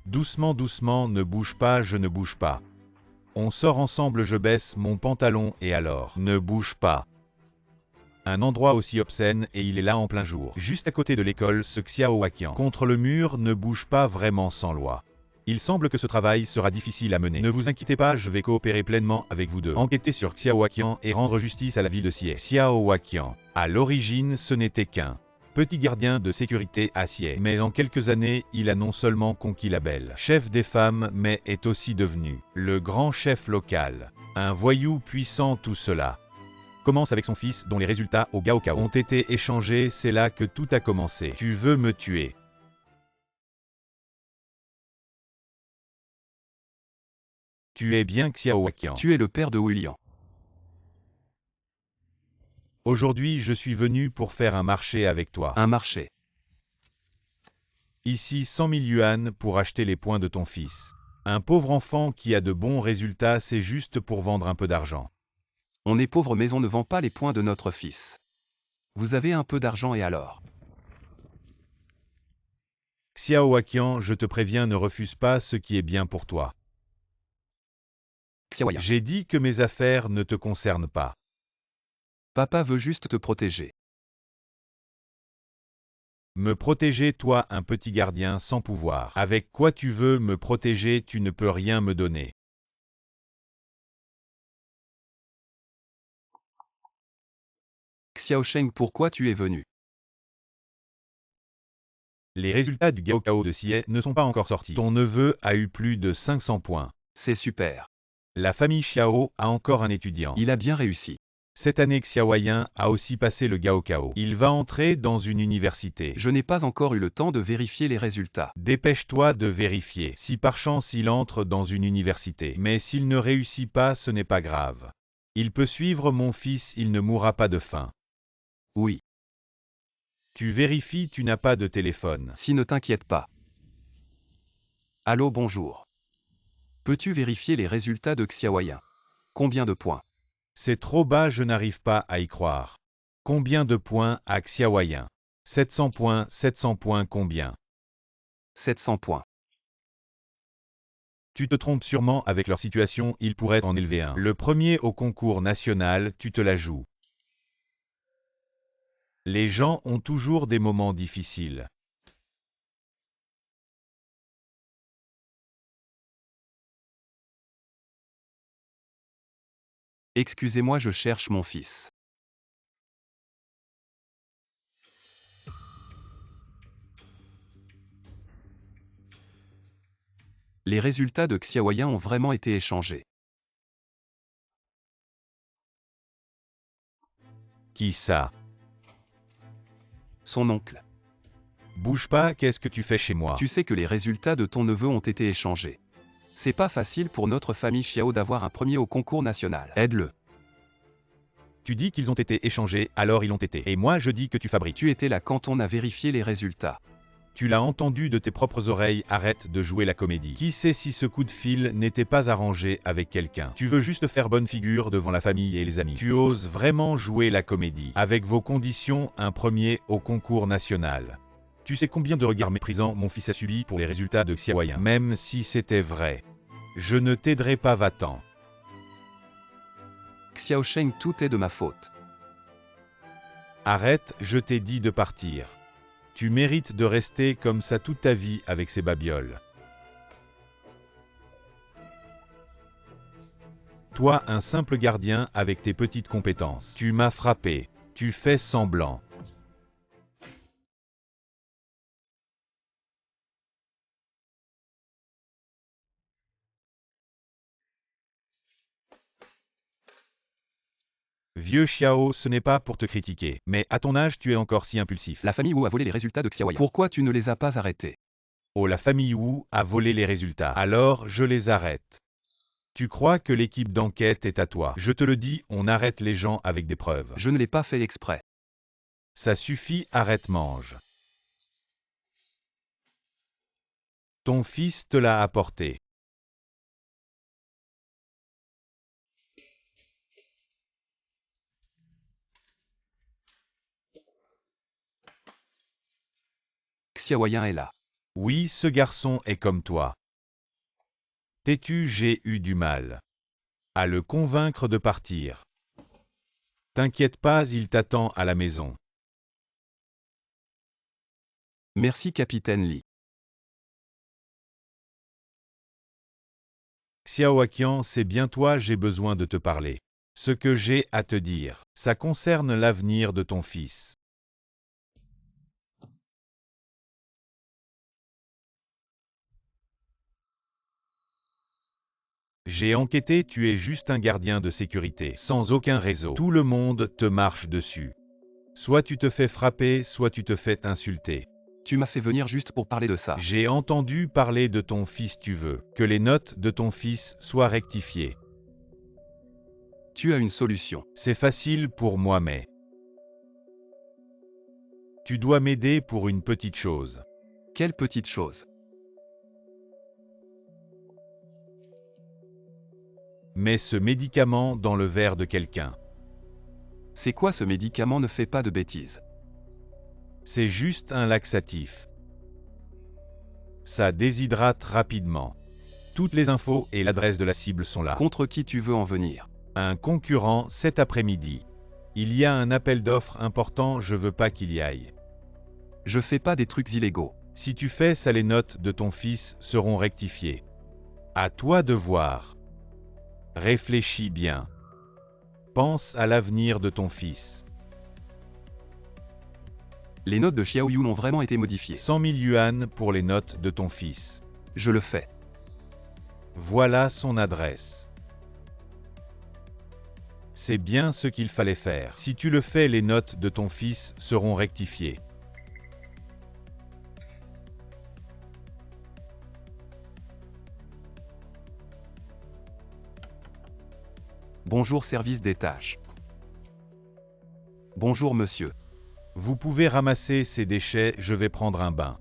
Doucement, doucement, ne bouge pas, je ne bouge pas. On sort ensemble, je baisse mon pantalon et alors, ne bouge pas. Un endroit aussi obscène et il est là en plein jour. Juste à côté de l'école, ce Xiaowaqian. Contre le mur, ne bouge pas vraiment sans loi. Il semble que ce travail sera difficile à mener. Ne vous inquiétez pas, je vais coopérer pleinement avec vous deux. Enquêter sur Xiaowaqian et rendre justice à la ville de Xie. Xiaowaqian. À l'origine, ce n'était qu'un petit gardien de sécurité à Xie. Mais en quelques années, il a non seulement conquis la belle chef des femmes, mais est aussi devenu le grand chef local. Un voyou puissant, tout cela commence avec son fils dont les résultats au Gaokao ont été échangés, c'est là que tout a commencé. Tu veux me tuer? Tu es bien Xiaowaqian. Tu es le père de William. Aujourd'hui, je suis venu pour faire un marché avec toi. Un marché. Ici 100 000 yuan pour acheter les points de ton fils. Un pauvre enfant qui a de bons résultats, c'est juste pour vendre un peu d'argent. On est pauvre mais on ne vend pas les points de notre fils. Vous avez un peu d'argent et alors? Xiaowaqian, je te préviens, ne refuse pas ce qui est bien pour toi. Xiaoyan. J'ai dit que mes affaires ne te concernent pas. Papa veut juste te protéger. Me protéger, toi, un petit gardien sans pouvoir. Avec quoi tu veux me protéger, tu ne peux rien me donner. Xiaosheng, pourquoi tu es venu? Les résultats du Gaokao de Xie ne sont pas encore sortis. Ton neveu a eu plus de 500 points. C'est super. La famille Xiao a encore un étudiant. Il a bien réussi. Cette année, Xiaoyan a aussi passé le Gaokao. Il va entrer dans une université. Je n'ai pas encore eu le temps de vérifier les résultats. Dépêche-toi de vérifier. Si par chance il entre dans une université, mais s'il ne réussit pas, ce n'est pas grave. Il peut suivre mon fils, il ne mourra pas de faim. Oui. Tu vérifies, tu n'as pas de téléphone. Si, ne t'inquiète pas. Allô, bonjour. Peux-tu vérifier les résultats de Xiaoyan? Combien de points? C'est trop bas, je n'arrive pas à y croire. Combien de points à Xiaoyan? 700 points, combien? 700 points. Tu te trompes sûrement avec leur situation, ils pourraient en élever un. Le premier au concours national, tu te la joues. Les gens ont toujours des moments difficiles. Excusez-moi, je cherche mon fils. Les résultats de Xiaoyan ont vraiment été échangés. Qui ça? Son oncle. Bouge pas, qu'est-ce que tu fais chez moi? Tu sais que les résultats de ton neveu ont été échangés. C'est pas facile pour notre famille Xiao d'avoir un premier au concours national. Aide-le. Tu dis qu'ils ont été échangés, alors ils l'ont été. Et moi je dis que tu fabriques. Tu étais là quand on a vérifié les résultats. Tu l'as entendu de tes propres oreilles, arrête de jouer la comédie. Qui sait si ce coup de fil n'était pas arrangé avec quelqu'un? Tu veux juste faire bonne figure devant la famille et les amis. Tu oses vraiment jouer la comédie. Avec vos conditions, un premier au concours national. Tu sais combien de regards méprisants mon fils a subi pour les résultats de Xiaoyan? Même si c'était vrai. Je ne t'aiderai pas, va-t'en. Xiaosheng, tout est de ma faute. Arrête, je t'ai dit de partir. Tu mérites de rester comme ça toute ta vie avec ces babioles. Toi, un simple gardien avec tes petites compétences. Tu m'as frappé. Tu fais semblant. Vieux Xiao, ce n'est pas pour te critiquer, mais à ton âge, tu es encore si impulsif. La famille Wu a volé les résultats de Xiaoyan. Pourquoi tu ne les as pas arrêtés? Oh, la famille Wu a volé les résultats. Alors, je les arrête. Tu crois que l'équipe d'enquête est à toi? Je te le dis, on arrête les gens avec des preuves. Je ne l'ai pas fait exprès. Ça suffit, arrête, mange. Ton fils te l'a apporté. Xiaoyan est là. Oui, ce garçon est comme toi. Têtu, j'ai eu du mal à le convaincre de partir. T'inquiète pas, il t'attend à la maison. Merci capitaine Lee. Xiaoaqian, c'est bien toi, j'ai besoin de te parler. Ce que j'ai à te dire, ça concerne l'avenir de ton fils. J'ai enquêté, tu es juste un gardien de sécurité, sans aucun réseau. Tout le monde te marche dessus. Soit tu te fais frapper, soit tu te fais insulter. Tu m'as fait venir juste pour parler de ça. J'ai entendu parler de ton fils, tu veux que les notes de ton fils soient rectifiées. Tu as une solution. C'est facile pour moi, mais tu dois m'aider pour une petite chose. Quelle petite chose. Mets ce médicament dans le verre de quelqu'un. C'est quoi ce médicament? Ne fais pas de bêtises. C'est juste un laxatif. Ça déshydrate rapidement. Toutes les infos et l'adresse de la cible sont là. Contre qui tu veux en venir? Un concurrent cet après-midi. Il y a un appel d'offres important, je veux pas qu'il y aille. Je fais pas des trucs illégaux. Si tu fais ça, les notes de ton fils seront rectifiées. À toi de voir. Réfléchis bien. Pense à l'avenir de ton fils. Les notes de Xiaoyu ont vraiment été modifiées. 100 000 yuan pour les notes de ton fils. Je le fais. Voilà son adresse. C'est bien ce qu'il fallait faire. Si tu le fais, les notes de ton fils seront rectifiées. Bonjour service d'étage. Bonjour monsieur. Vous pouvez ramasser ces déchets, je vais prendre un bain.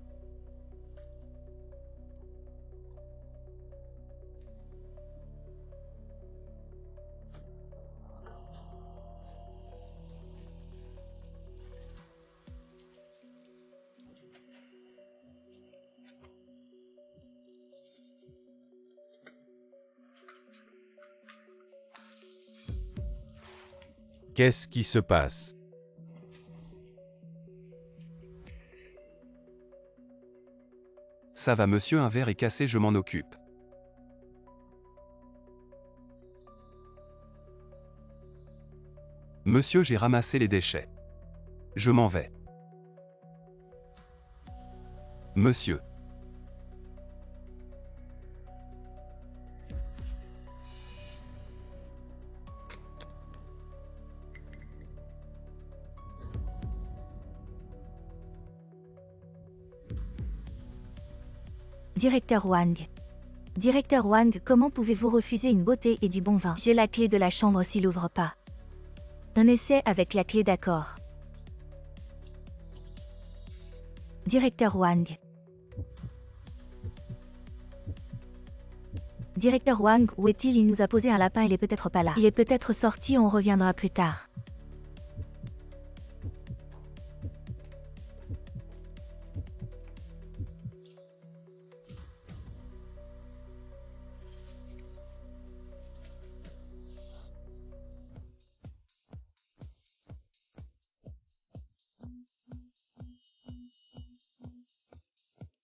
Qu'est-ce qui se passe? Ça va monsieur, un verre est cassé, je m'en occupe. Monsieur, j'ai ramassé les déchets. Je m'en vais. Monsieur. Directeur Wang. Directeur Wang, comment pouvez-vous refuser une beauté et du bon vin? J'ai la clé de la chambre s'il ouvre pas. Un essai avec la clé, d'accord. Directeur Wang. Directeur Wang, où est-il? Il nous a posé un lapin, il est peut-être pas là. Il est peut-être sorti, on reviendra plus tard.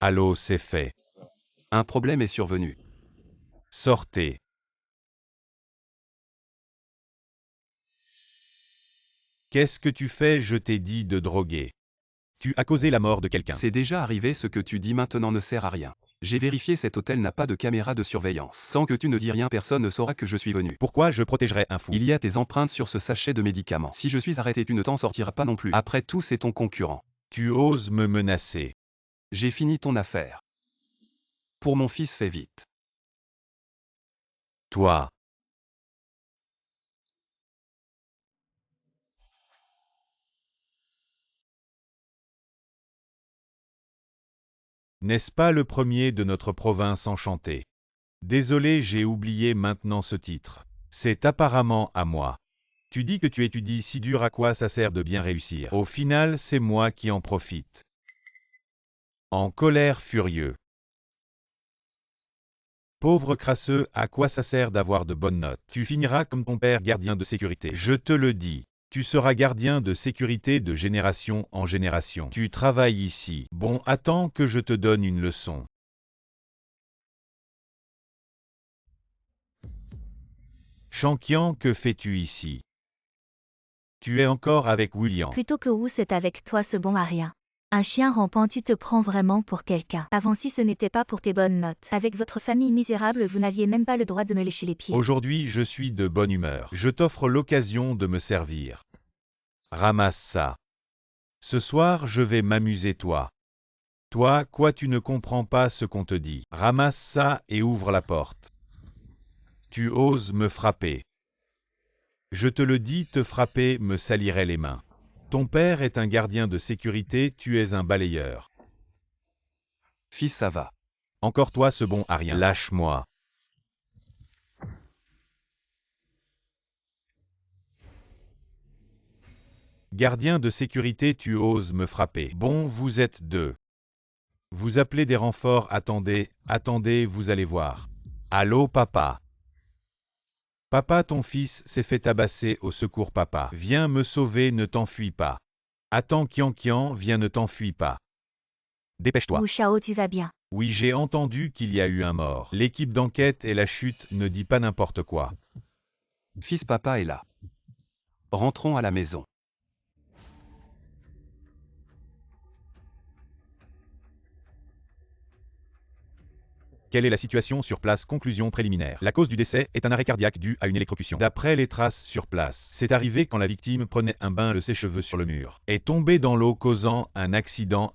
Allô, c'est fait. Un problème est survenu. Sortez. Qu'est-ce que tu fais? Je t'ai dit de droguer. Tu as causé la mort de quelqu'un. C'est déjà arrivé, ce que tu dis maintenant ne sert à rien. J'ai vérifié, cet hôtel n'a pas de caméra de surveillance. Sans que tu ne dis rien, personne ne saura que je suis venu. Pourquoi je protégerais un fou? Il y a tes empreintes sur ce sachet de médicaments. Si je suis arrêté, tu ne t'en sortiras pas non plus. Après tout, c'est ton concurrent. Tu oses me menacer. J'ai fini ton affaire. Pour mon fils, fais vite. Toi. N'est-ce pas le premier de notre province enchantée? Désolé, j'ai oublié maintenant ce titre. C'est apparemment à moi. Tu dis que tu étudies si dur, à quoi ça sert de bien réussir? Au final, c'est moi qui en profite. En colère furieux. Pauvre crasseux, à quoi ça sert d'avoir de bonnes notes? Tu finiras comme ton père gardien de sécurité. Je te le dis. Tu seras gardien de sécurité de génération en génération. Tu travailles ici. Bon, attends que je te donne une leçon. Shankian, que fais-tu ici? Tu es encore avec William. Plutôt que Wu, c'est avec toi ce bon à rien. Un chien rampant, tu te prends vraiment pour quelqu'un. Avant, si ce n'était pas pour tes bonnes notes. Avec votre famille misérable, vous n'aviez même pas le droit de me lécher les pieds. Aujourd'hui, je suis de bonne humeur. Je t'offre l'occasion de me servir. Ramasse ça. Ce soir, je vais m'amuser toi. Toi, quoi, tu ne comprends pas ce qu'on te dit. Ramasse ça et ouvre la porte. Tu oses me frapper. Je te le dis, te frapper me salirait les mains. Ton père est un gardien de sécurité, tu es un balayeur. Fils, ça va. Encore toi ce bon à rien. Lâche-moi. Gardien de sécurité, tu oses me frapper. Bon, vous êtes deux. Vous appelez des renforts, attendez, attendez, vous allez voir. Allô, papa? Papa, ton fils s'est fait tabasser, au secours, papa. Viens me sauver, ne t'enfuis pas. Attends, Kian, viens, ne t'enfuis pas. Dépêche-toi. Wu Xiao, tu vas bien. Oui, j'ai entendu qu'il y a eu un mort. L'équipe d'enquête et la chute, ne dit pas n'importe quoi. Fils, papa est là. Rentrons à la maison. Quelle est la situation sur place? Conclusion préliminaire. La cause du décès est un arrêt cardiaque dû à une électrocution. D'après les traces sur place, c'est arrivé quand la victime prenait un bain, le sèche-cheveux sur le mur, est tombé dans l'eau causant un accident.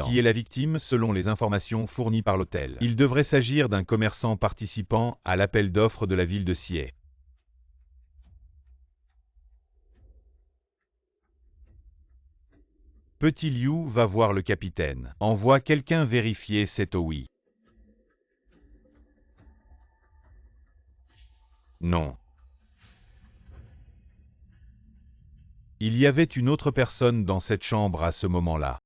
Qui est la victime selon les informations fournies par l'hôtel? Il devrait s'agir d'un commerçant participant à l'appel d'offres de la ville de Sieh. Petit Liu va voir le capitaine. Envoie quelqu'un vérifier cette eau. Oui. Non. Il y avait une autre personne dans cette chambre à ce moment-là.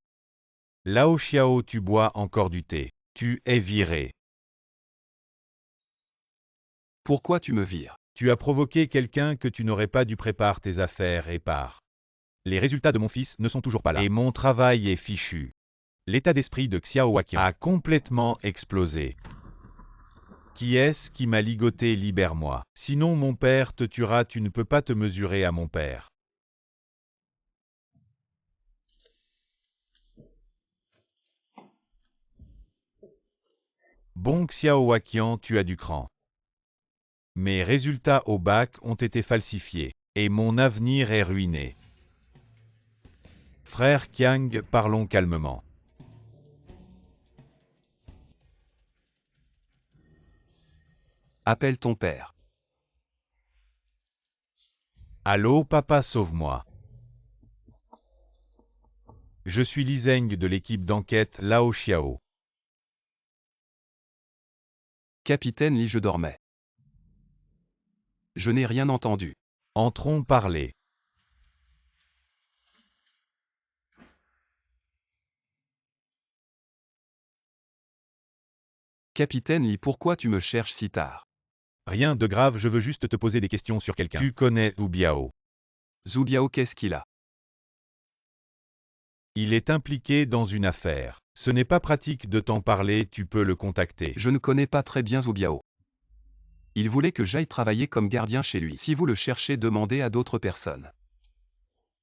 Lao Xiao, tu bois encore du thé. Tu es viré. Pourquoi tu me vires? Tu as provoqué quelqu'un que tu n'aurais pas dû. Préparer tes affaires et pars. Les résultats de mon fils ne sont toujours pas là. Et mon travail est fichu. L'état d'esprit de Xiao Waqian a complètement explosé. Qui est-ce qui m'a ligoté? Libère-moi. Sinon mon père te tuera, tu ne peux pas te mesurer à mon père. Bon Xiao Waqian, tu as du cran. Mes résultats au bac ont été falsifiés. Et mon avenir est ruiné. Frère Qiang, parlons calmement. Appelle ton père. Allô, papa, sauve-moi. Je suis Li Zeng de l'équipe d'enquête Lao Xiao. Capitaine Li, je dormais. Je n'ai rien entendu. Entrons parler. Capitaine Li, pourquoi tu me cherches si tard? Rien de grave, je veux juste te poser des questions sur quelqu'un. Tu connais Zhu Biao? Zhu Biao, qu'est-ce qu'il a? Il est impliqué dans une affaire. Ce n'est pas pratique de t'en parler, tu peux le contacter. Je ne connais pas très bien Zhu Biao. Il voulait que j'aille travailler comme gardien chez lui. Si vous le cherchez, demandez à d'autres personnes.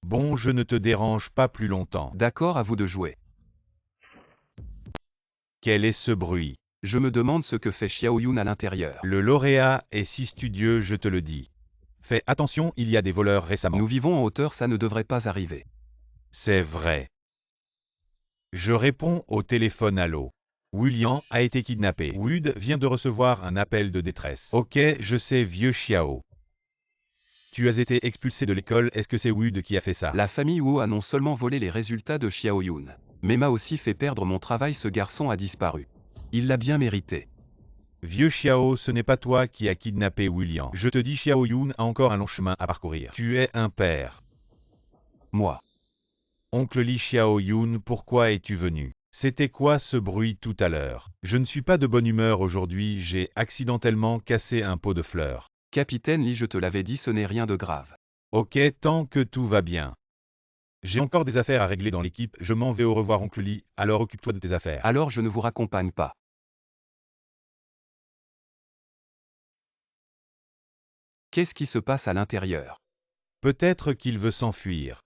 Bon, je ne te dérange pas plus longtemps. D'accord, à vous de jouer. Quel est ce bruit? Je me demande ce que fait Xiao Yun à l'intérieur. Le lauréat est si studieux, je te le dis. Fais attention, il y a des voleurs récemment. Nous vivons en hauteur, ça ne devrait pas arriver. C'est vrai. Je réponds au téléphone. Allô. William a été kidnappé. Wood vient de recevoir un appel de détresse. Ok, je sais, vieux Xiao. Tu as été expulsé de l'école, est-ce que c'est Wood qui a fait ça? La famille Wu a non seulement volé les résultats de Xiao Yun, mais m'a aussi fait perdre mon travail. Ce garçon a disparu. Il l'a bien mérité. Vieux Xiao, ce n'est pas toi qui as kidnappé William. Je te dis, Xiao Yun a encore un long chemin à parcourir. Tu es un père. Moi. Oncle Li, Xiao Yun, pourquoi es-tu venu? C'était quoi ce bruit tout à l'heure? Je ne suis pas de bonne humeur aujourd'hui, j'ai accidentellement cassé un pot de fleurs. Capitaine Lee, je te l'avais dit, ce n'est rien de grave. Ok, tant que tout va bien. J'ai encore des affaires à régler dans l'équipe, je m'en vais, au revoir oncle Lee, alors occupe-toi de tes affaires. Alors je ne vous raccompagne pas. Qu'est-ce qui se passe à l'intérieur? Peut-être qu'il veut s'enfuir.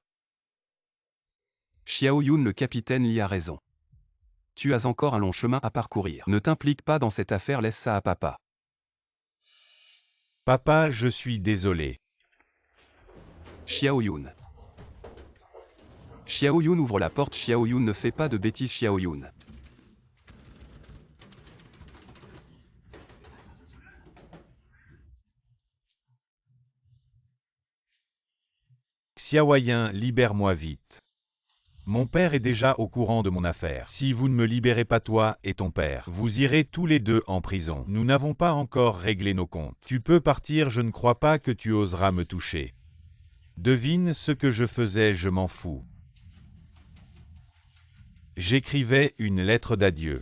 Xiao Yun, le capitaine Lee a raison. Tu as encore un long chemin à parcourir. Ne t'implique pas dans cette affaire, laisse ça à papa. Papa, je suis désolé. Xiao Yun. Xiao Yun, ouvre la porte. Xiao Yun, ne fais pas de bêtises. Xiao Yun. Xiaoyan, libère-moi vite. Mon père est déjà au courant de mon affaire. Si vous ne me libérez pas toi et ton père, vous irez tous les deux en prison. Nous n'avons pas encore réglé nos comptes. Tu peux partir, je ne crois pas que tu oseras me toucher. Devine ce que je faisais, je m'en fous. J'écrivais une lettre d'adieu.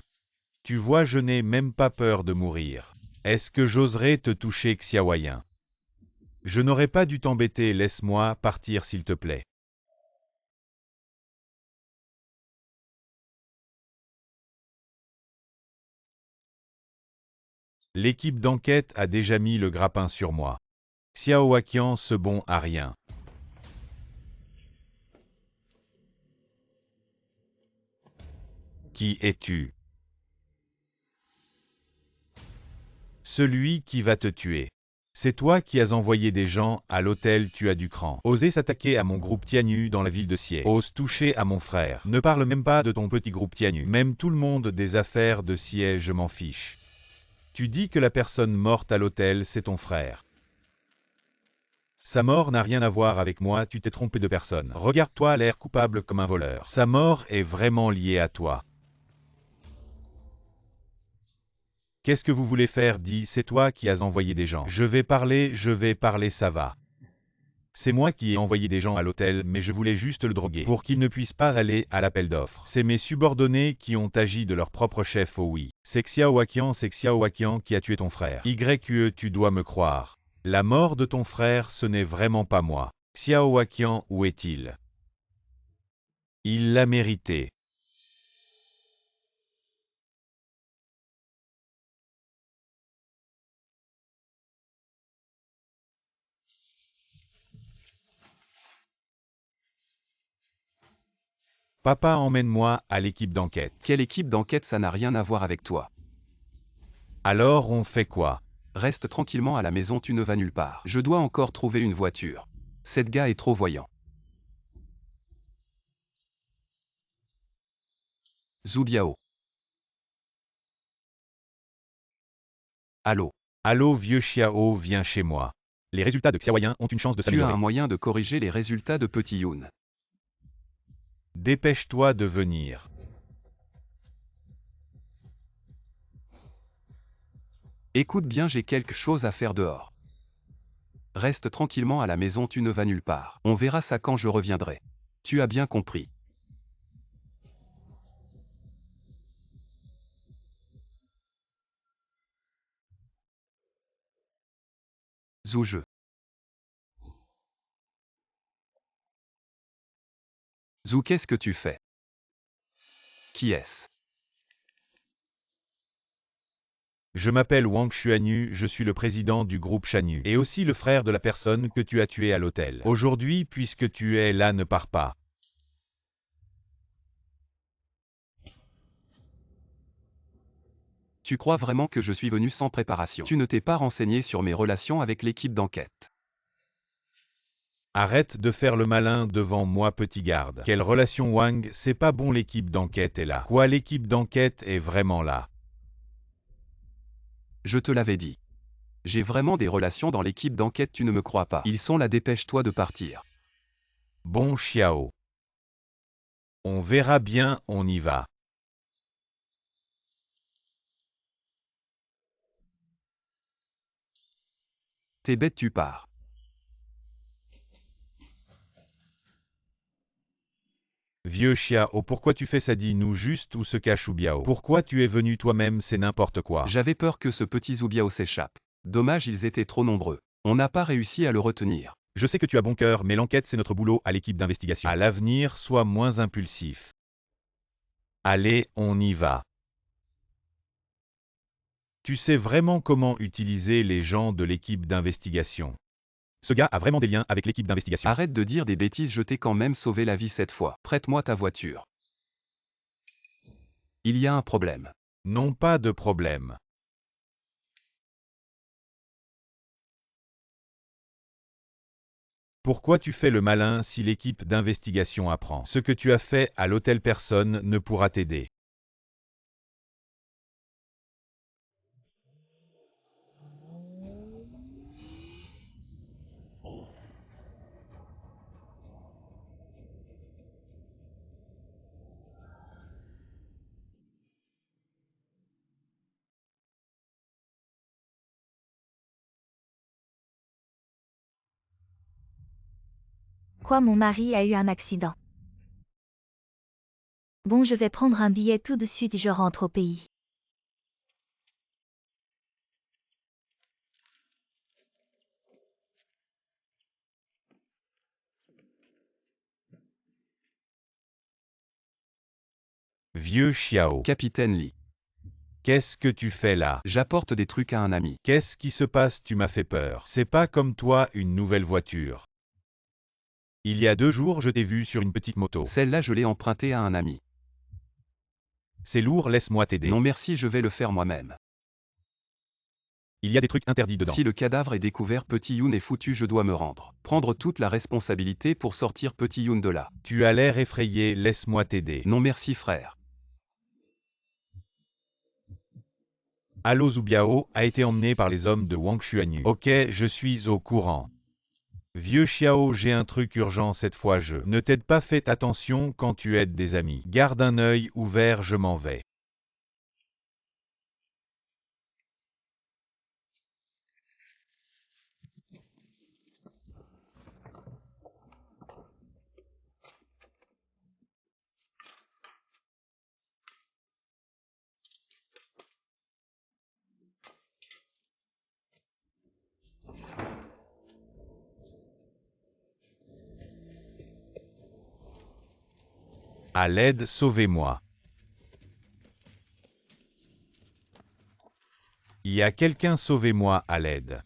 Tu vois, je n'ai même pas peur de mourir. Est-ce que j'oserais te toucher, Xiaoyan? Je n'aurais pas dû t'embêter, laisse-moi partir s'il te plaît. L'équipe d'enquête a déjà mis le grappin sur moi. Xiao Waqian, ce bon à rien. Qui es-tu? Celui qui va te tuer. C'est toi qui as envoyé des gens à l'hôtel, tu as du cran. Oser s'attaquer à mon groupe Tianyu dans la ville de Xie. Ose toucher à mon frère. Ne parle même pas de ton petit groupe Tianyu. Même tout le monde des affaires de Xie, je m'en fiche. Tu dis que la personne morte à l'hôtel, c'est ton frère. Sa mort n'a rien à voir avec moi, tu t'es trompé de personne. Regarde-toi, l'air coupable comme un voleur. Sa mort est vraiment liée à toi. Qu'est-ce que vous voulez faire? Dis, c'est toi qui as envoyé des gens. Je vais parler, ça va. C'est moi qui ai envoyé des gens à l'hôtel, mais je voulais juste le droguer, pour qu'il ne puisse pas aller à l'appel d'offres. C'est mes subordonnés qui ont agi de leur propre chef, oh oui. C'est Xiao Waqian qui a tué ton frère. YQE, tu dois me croire. La mort de ton frère, ce n'est vraiment pas moi. Xiao Waqian, où est-il? Il l'a mérité. Papa, emmène-moi à l'équipe d'enquête. Quelle équipe d'enquête? Ça n'a rien à voir avec toi. Alors on fait quoi? Reste tranquillement à la maison, tu ne vas nulle part. Je dois encore trouver une voiture. Cet gars est trop voyant. Zhu Biao. Allô. Allô vieux Xiao, viens chez moi. Les résultats de Xiaoyan ont une chance de Tu as s'améliorer. un moyen de corriger les résultats de Petit Yun. Dépêche-toi de venir. Écoute bien, j'ai quelque chose à faire dehors. Reste tranquillement à la maison, tu ne vas nulle part. On verra ça quand je reviendrai. Tu as bien compris. Zhu. Zhu, qu'est-ce que tu fais? Qui est-ce? Je m'appelle Wang Xuanyu, je suis le président du groupe Shanyu, et aussi le frère de la personne que tu as tuée à l'hôtel. Aujourd'hui, puisque tu es là, ne pars pas. Tu crois vraiment que je suis venu sans préparation? Tu ne t'es pas renseigné sur mes relations avec l'équipe d'enquête. Arrête de faire le malin devant moi, petit garde. Quelle relation, Wang? C'est pas bon, l'équipe d'enquête est là. Quoi, l'équipe d'enquête est vraiment là? Je te l'avais dit. J'ai vraiment des relations dans l'équipe d'enquête, tu ne me crois pas. Ils sont là, dépêche-toi de partir. Bon Xiao. On verra bien, on y va. T'es bête, tu pars. Vieux Xiao, pourquoi tu fais ça? Dis-nous juste où se cache Hu Biao. Pourquoi tu es venu toi-même? C'est n'importe quoi. J'avais peur que ce petit Zhu Biao s'échappe. Dommage, ils étaient trop nombreux. On n'a pas réussi à le retenir. Je sais que tu as bon cœur, mais l'enquête c'est notre boulot à l'équipe d'investigation. À l'avenir, sois moins impulsif. Allez, on y va. Tu sais vraiment comment utiliser les gens de l'équipe d'investigation. Ce gars a vraiment des liens avec l'équipe d'investigation. Arrête de dire des bêtises, je t'ai quand même sauvé la vie cette fois. Prête-moi ta voiture. Il y a un problème. Non, pas de problème. Pourquoi tu fais le malin si l'équipe d'investigation apprend? Ce que tu as fait à l'hôtel, personne ne pourra t'aider. Quoi, mon mari a eu un accident? Bon, je vais prendre un billet tout de suite et je rentre au pays. Vieux Xiao, Capitaine Li. qu'est-ce que tu fais là? J'apporte des trucs à un ami. Qu'est-ce qui se passe? Tu m'as fait peur. C'est pas comme toi une nouvelle voiture. Il y a 2 jours, je t'ai vu sur une petite moto. Celle-là, je l'ai empruntée à un ami. C'est lourd, laisse-moi t'aider. Non merci, je vais le faire moi-même. Il y a des trucs interdits dedans. Si le cadavre est découvert, Petit Youn est foutu, je dois me rendre. Prendre toute la responsabilité pour sortir Petit Youn de là. Tu as l'air effrayé, laisse-moi t'aider. Non merci frère. Allo, Zhu Biao a été emmené par les hommes de Wang Xuanyu. Ok, je suis au courant. Vieux Xiao, j'ai un truc urgent cette fois, je ne t'aide pas, fais attention quand tu aides des amis. Garde un œil ouvert, je m'en vais. À l'aide, sauvez-moi. Il y a quelqu'un, sauvez-moi, à l'aide.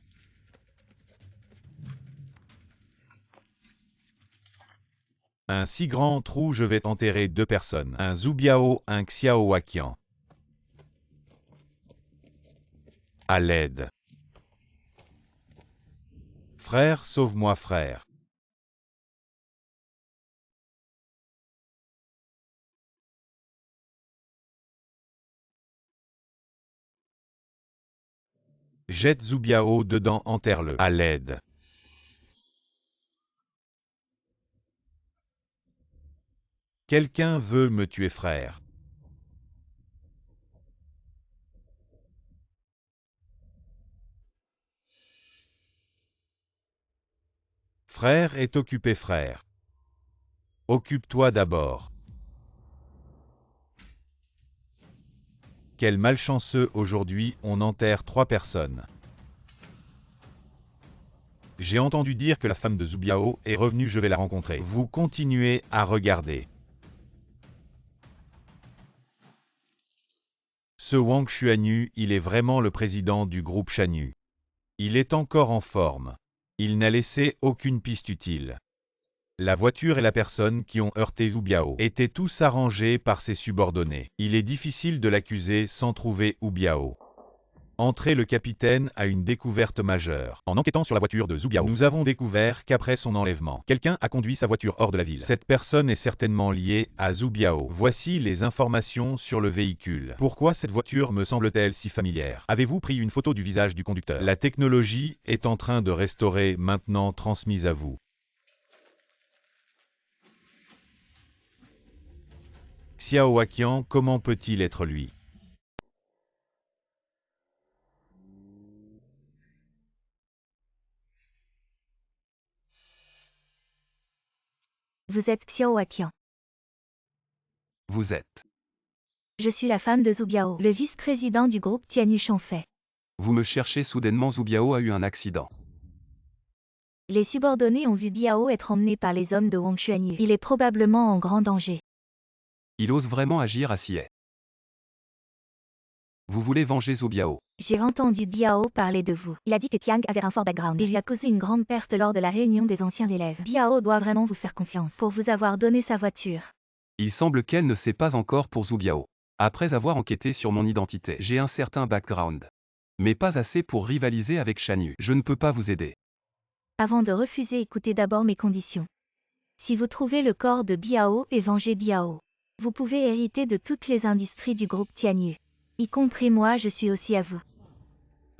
Un si grand trou, je vais enterrer 2 personnes. Un Zhu Biao, un Xiao Waqian. À l'aide. Frère, sauve-moi, frère. Jette Zhu Biao dedans, enterre-le. À l'aide. Quelqu'un veut me tuer, frère. Frère est occupé, frère. Occupe-toi d'abord. Quel malchanceux, aujourd'hui, on enterre 3 personnes. J'ai entendu dire que la femme de Zhu Biao est revenue, je vais la rencontrer. Vous continuez à regarder. Ce Wang Xuanyu, il est vraiment le président du groupe Shanyu. Il est encore en forme. Il n'a laissé aucune piste utile. La voiture et la personne qui ont heurté Zhu Biao étaient tous arrangés par ses subordonnés. Il est difficile de l'accuser sans trouver Zhu Biao. Entré, le capitaine a une découverte majeure. En enquêtant sur la voiture de Zhu Biao, nous avons découvert qu'après son enlèvement, quelqu'un a conduit sa voiture hors de la ville. Cette personne est certainement liée à Zhu Biao. Voici les informations sur le véhicule. Pourquoi cette voiture me semble-t-elle si familière? Avez-vous pris une photo du visage du conducteur? La technologie est en train de restaurer, maintenant transmise à vous. Xiao Waqian, comment peut-il être lui? Vous êtes Xiao Waqian. Vous êtes. Je suis la femme de Zhu Biao, le vice-président du groupe Tianyu Shangfei. Vous me cherchez soudainement. Zhu Biao a eu un accident. Les subordonnés ont vu Biao être emmené par les hommes de Wang Xuanyu. Il est probablement en grand danger. Il ose vraiment agir à Sié. Vous voulez venger Zhu Biao. J'ai entendu Biao parler de vous. Il a dit que Tiang avait un fort background et lui a causé une grande perte lors de la réunion des anciens élèves. Biao doit vraiment vous faire confiance pour vous avoir donné sa voiture. Il semble qu'elle ne sait pas encore pour Zhu Biao. Après avoir enquêté sur mon identité, j'ai un certain background. Mais pas assez pour rivaliser avec Shan Yu. Je ne peux pas vous aider. Avant de refuser, écoutez d'abord mes conditions. Si vous trouvez le corps de Biao et vengez Biao, vous pouvez hériter de toutes les industries du groupe Tianyu. Y compris moi, je suis aussi à vous.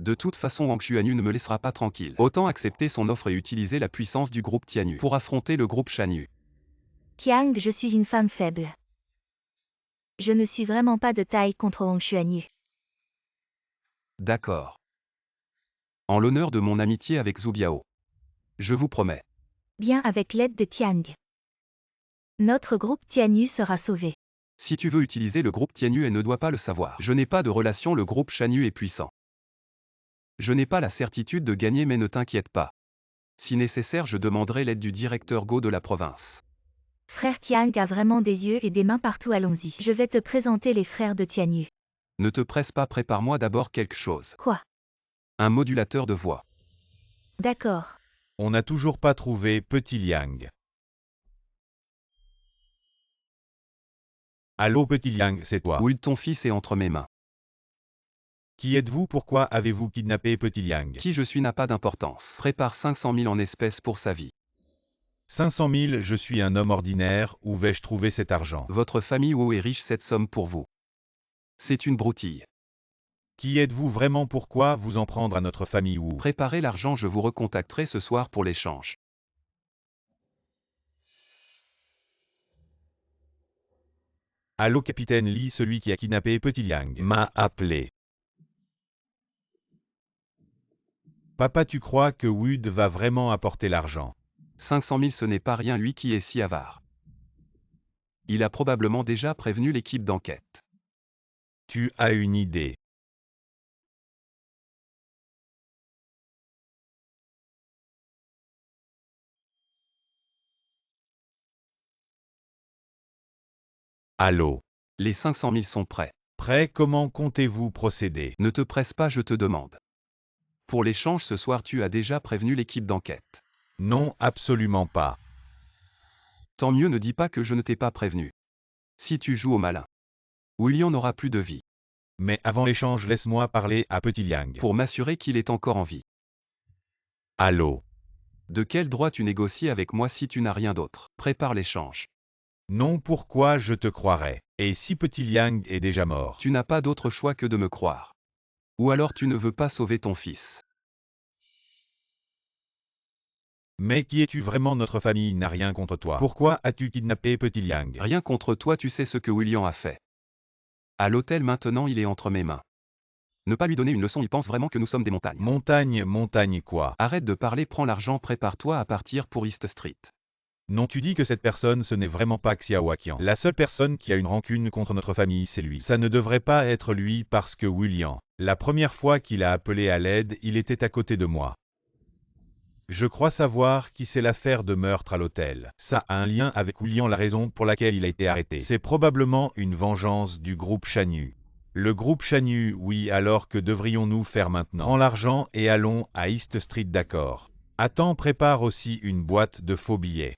De toute façon, Wang Xuanyu ne me laissera pas tranquille. Autant accepter son offre et utiliser la puissance du groupe Tianyu pour affronter le groupe Shan Yu. Tiang, je suis une femme faible. Je ne suis vraiment pas de taille contre Wang Xuanyu. D'accord. En l'honneur de mon amitié avec Zhu Biao. Je vous promets. Bien, avec l'aide de Tiang. Notre groupe Tianyu sera sauvé. Si tu veux utiliser le groupe Tianyu, elle ne doit pas le savoir. Je n'ai pas de relation, le groupe Shan Yu est puissant. Je n'ai pas la certitude de gagner, mais ne t'inquiète pas. Si nécessaire, je demanderai l'aide du directeur Go de la province. Frère Tiang a vraiment des yeux et des mains partout, allons-y. Je vais te présenter les frères de Tianyu. Ne te presse pas, prépare-moi d'abord quelque chose. Quoi? Un modulateur de voix. D'accord. On n'a toujours pas trouvé Petit Liang. Allô Petit Liang, c'est toi. Oui, ton fils est entre mes mains. Qui êtes-vous? Pourquoi avez-vous kidnappé Petit Liang? Qui je suis n'a pas d'importance. Prépare 500 000 en espèces pour sa vie. 500 000, je suis un homme ordinaire, où vais-je trouver cet argent? Votre famille Wu est riche, cette somme pour vous. C'est une broutille. Qui êtes-vous vraiment? Pourquoi vous en prendre à notre famille Wu? Préparez l'argent, je vous recontacterai ce soir pour l'échange. Allô Capitaine Lee, celui qui a kidnappé Petit Liang m'a appelé. Papa, tu crois que Wood va vraiment apporter l'argent? 500 000, ce n'est pas rien, lui qui est si avare. Il a probablement déjà prévenu l'équipe d'enquête. Tu as une idée. Allô? Les 500 000 sont prêts. Prêt? Comment comptez-vous procéder? Ne te presse pas, je te demande. Pour l'échange ce soir, tu as déjà prévenu l'équipe d'enquête. Non, absolument pas. Tant mieux, ne dis pas que je ne t'ai pas prévenu. Si tu joues au malin, William n'aura plus de vie. Mais avant l'échange, laisse-moi parler à Petit Liang. Pour m'assurer qu'il est encore en vie. Allô? De quel droit tu négocies avec moi si tu n'as rien d'autre? Prépare l'échange. Non, pourquoi je te croirais? Et si Petit Liang est déjà mort? Tu n'as pas d'autre choix que de me croire. Ou alors tu ne veux pas sauver ton fils. Mais qui es-tu vraiment? Notre famille n'a rien contre toi. Pourquoi as-tu kidnappé Petit Liang? Rien contre toi, tu sais ce que William a fait. À l'hôtel maintenant, il est entre mes mains. Ne pas lui donner une leçon, il pense vraiment que nous sommes des montagnes. Montagne quoi? Arrête de parler, prends l'argent, prépare-toi à partir pour East Street. Non, tu dis que cette personne, ce n'est vraiment pas Xiao Qian. La seule personne qui a une rancune contre notre famille, c'est lui. Ça ne devrait pas être lui parce que William, la première fois qu'il a appelé à l'aide, il était à côté de moi. Je crois savoir qui c'est l'affaire de meurtre à l'hôtel. Ça a un lien avec William, la raison pour laquelle il a été arrêté. C'est probablement une vengeance du groupe Shan Yu. Le groupe Shan Yu, oui, alors que devrions-nous faire maintenant? Prends l'argent et allons à East Street, d'accord. Attends, prépare aussi une boîte de faux billets.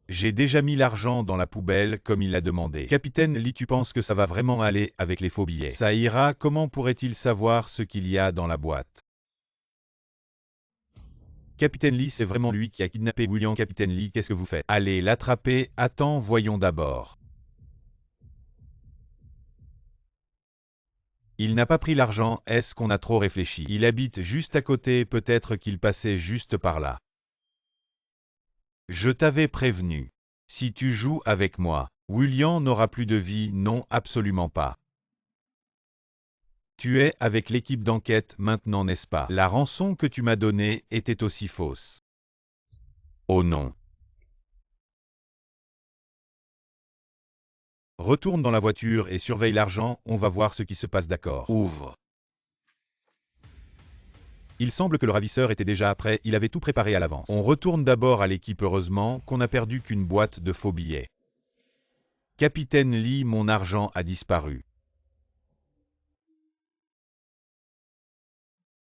J'ai déjà mis l'argent dans la poubelle comme il l'a demandé. Capitaine Lee, tu penses que ça va vraiment aller avec les faux billets? Ça ira? Comment pourrait-il savoir ce qu'il y a dans la boîte? Capitaine Lee, c'est vraiment lui qui a kidnappé William. Capitaine Lee, qu'est-ce que vous faites? Allez l'attraper. Attends, voyons d'abord. Il n'a pas pris l'argent, est-ce qu'on a trop réfléchi? Il habite juste à côté, peut-être qu'il passait juste par là. Je t'avais prévenu. Si tu joues avec moi, William n'aura plus de vie, non, absolument pas. Tu es avec l'équipe d'enquête maintenant, n'est-ce pas? La rançon que tu m'as donnée était aussi fausse. Oh non. Retourne dans la voiture et surveille l'argent, on va voir ce qui se passe, d'accord? Ouvre. Il semble que le ravisseur était déjà prêt, il avait tout préparé à l'avance. On retourne d'abord à l'équipe, heureusement qu'on n'a perdu qu'une boîte de faux billets. Capitaine Lee, mon argent a disparu.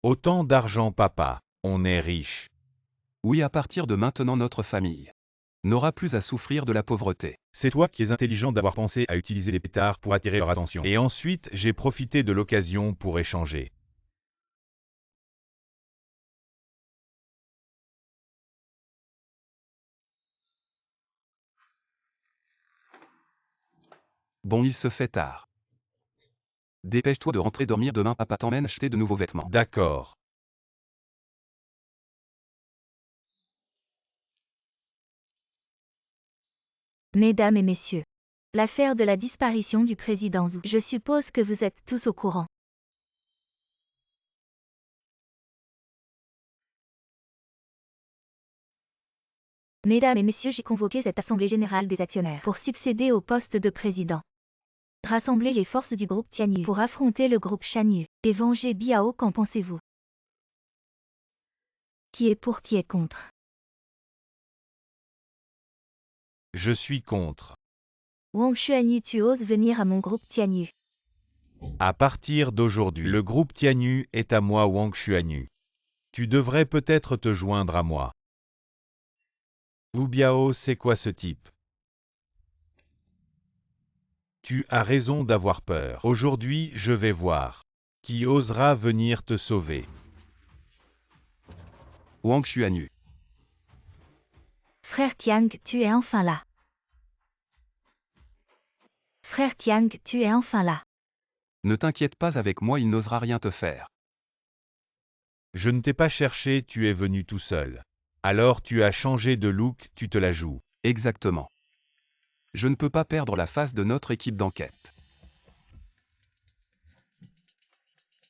Autant d'argent, papa. On est riche. Oui, à partir de maintenant notre famille n'aura plus à souffrir de la pauvreté. C'est toi qui es intelligent d'avoir pensé à utiliser des pétards pour attirer leur attention. Et ensuite, j'ai profité de l'occasion pour échanger. Bon, il se fait tard. Dépêche-toi de rentrer dormir, demain papa t'emmène acheter de nouveaux vêtements. D'accord. Mesdames et messieurs, l'affaire de la disparition du président Zhu. Je suppose que vous êtes tous au courant. Mesdames et messieurs, j'ai convoqué cette assemblée générale des actionnaires pour succéder au poste de président. Rassemblez les forces du groupe Tianyu pour affronter le groupe Shanyu et venger Biao. Qu'en pensez-vous? Qui est pour, qui est contre? Je suis contre. Wang Xuanyu, tu oses venir à mon groupe Tianyu? À partir d'aujourd'hui, le groupe Tianyu est à moi, Wang Xuanyu. Tu devrais peut-être te joindre à moi. Wu Biao, c'est quoi ce type? Tu as raison d'avoir peur. Aujourd'hui, je vais voir. Qui osera venir te sauver? Wang Xuanyu. Frère Tiang, tu es enfin là. Frère Tiang, tu es enfin là. Ne t'inquiète pas, avec moi il n'osera rien te faire. Je ne t'ai pas cherché, tu es venu tout seul. Alors tu as changé de look, tu te la joues. Exactement. Je ne peux pas perdre la face de notre équipe d'enquête.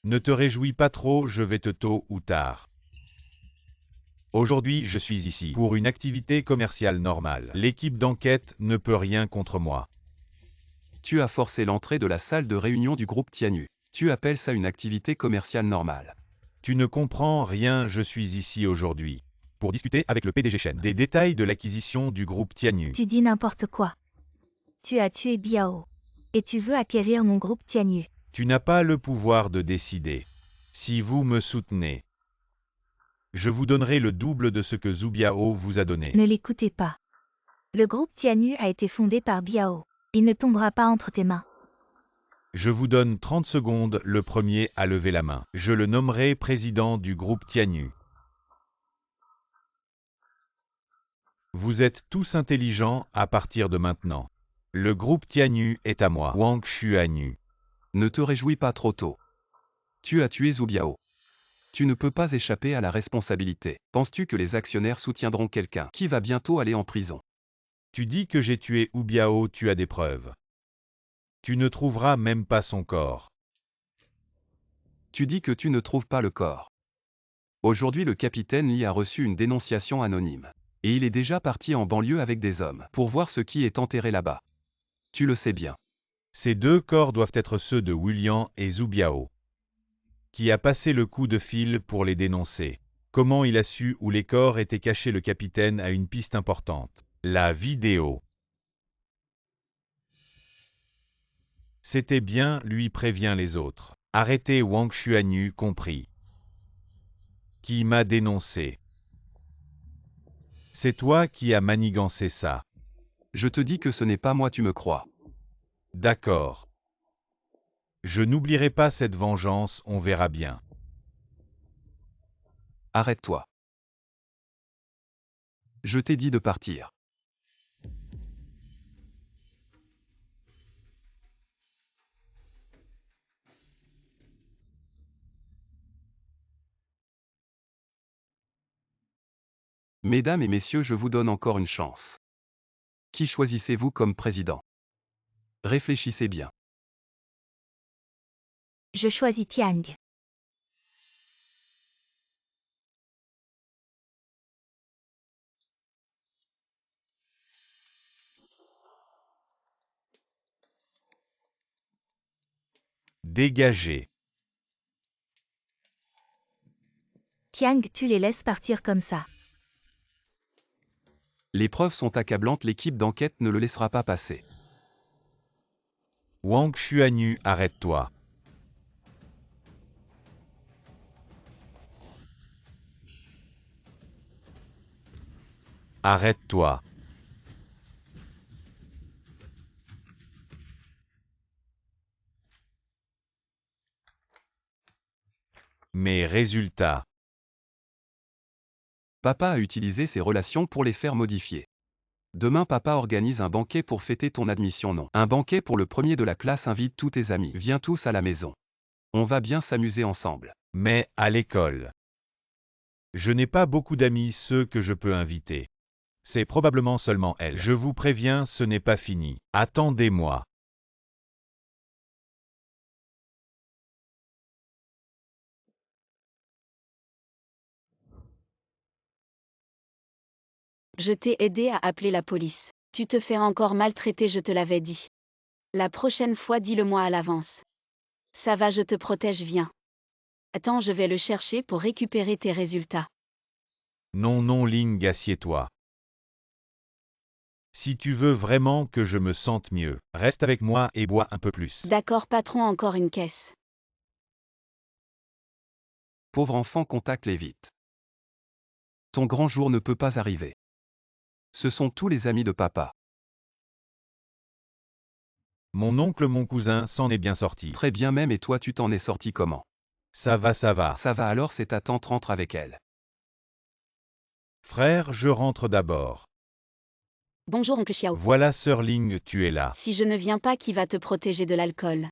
Ne te réjouis pas trop, je vais te tôt ou tard. Aujourd'hui, je suis ici pour une activité commerciale normale. L'équipe d'enquête ne peut rien contre moi. Tu as forcé l'entrée de la salle de réunion du groupe Tianyu. Tu appelles ça une activité commerciale normale? Tu ne comprends rien, je suis ici aujourd'hui pour discuter avec le PDG Shen des détails de l'acquisition du groupe Tianyu. Tu dis n'importe quoi. Tu as tué Biao. Et tu veux acquérir mon groupe Tianyu. Tu n'as pas le pouvoir de décider. Si vous me soutenez, je vous donnerai le double de ce que Zhu Biao vous a donné. Ne l'écoutez pas. Le groupe Tianyu a été fondé par Biao. Il ne tombera pas entre tes mains. Je vous donne 30 secondes, le premier à lever la main. Je le nommerai président du groupe Tianyu. Vous êtes tous intelligents à partir de maintenant. Le groupe Tianyu est à moi, Wang Xuanyu. Ne te réjouis pas trop tôt. Tu as tué Zhu Biao. Tu ne peux pas échapper à la responsabilité. Penses-tu que les actionnaires soutiendront quelqu'un qui va bientôt aller en prison? Tu dis que j'ai tué Wu Biao, tu as des preuves. Tu ne trouveras même pas son corps. Tu dis que tu ne trouves pas le corps. Aujourd'hui, le capitaine Lee a reçu une dénonciation anonyme. Et il est déjà parti en banlieue avec des hommes pour voir ce qui est enterré là-bas. Tu le sais bien. Ces deux corps doivent être ceux de William et Zhu Biao. Qui a passé le coup de fil pour les dénoncer? Comment il a su où les corps étaient cachés? Le capitaine a une piste importante. La vidéo. C'était bien, lui prévient les autres. Arrêtez Wang Xuanyu, compris. Qui m'a dénoncé? C'est toi qui as manigancé ça. Je te dis que ce n'est pas moi, tu me crois. D'accord. Je n'oublierai pas cette vengeance, on verra bien. Arrête-toi. Je t'ai dit de partir. Mesdames et messieurs, je vous donne encore une chance. Qui choisissez-vous comme président? Réfléchissez bien. Je choisis Tiang. Dégagez. Tiang, tu les laisses partir comme ça. Les preuves sont accablantes, l'équipe d'enquête ne le laissera pas passer. Wang Xuanyu, arrête-toi. Arrête-toi. Mes résultats. Papa a utilisé ses relations pour les faire modifier. Demain papa organise un banquet pour fêter ton admission, non. Un banquet pour le premier de la classe, invite tous tes amis. Viens tous à la maison. On va bien s'amuser ensemble. Mais à l'école. Je n'ai pas beaucoup d'amis, ceux que je peux inviter. C'est probablement seulement elle. Je vous préviens, ce n'est pas fini. Attendez-moi. Je t'ai aidé à appeler la police. Tu te fais encore maltraiter, je te l'avais dit. La prochaine fois, dis-le-moi à l'avance. Ça va, je te protège, viens. Attends, je vais le chercher pour récupérer tes résultats. Non, non, Ling, assieds-toi. Si tu veux vraiment que je me sente mieux, reste avec moi et bois un peu plus. D'accord, patron, encore une caisse. Pauvre enfant, contacte-les vite. Ton grand jour ne peut pas arriver. Ce sont tous les amis de papa. Mon oncle, mon cousin s'en est bien sorti. Très bien même, et toi tu t'en es sorti comment? Ça va, ça va. Ça va alors, c'est ta tante, rentre avec elle. Frère, je rentre d'abord. Bonjour, oncle Xiao. Voilà, sœur Ling, tu es là. Si je ne viens pas, qui va te protéger de l'alcool?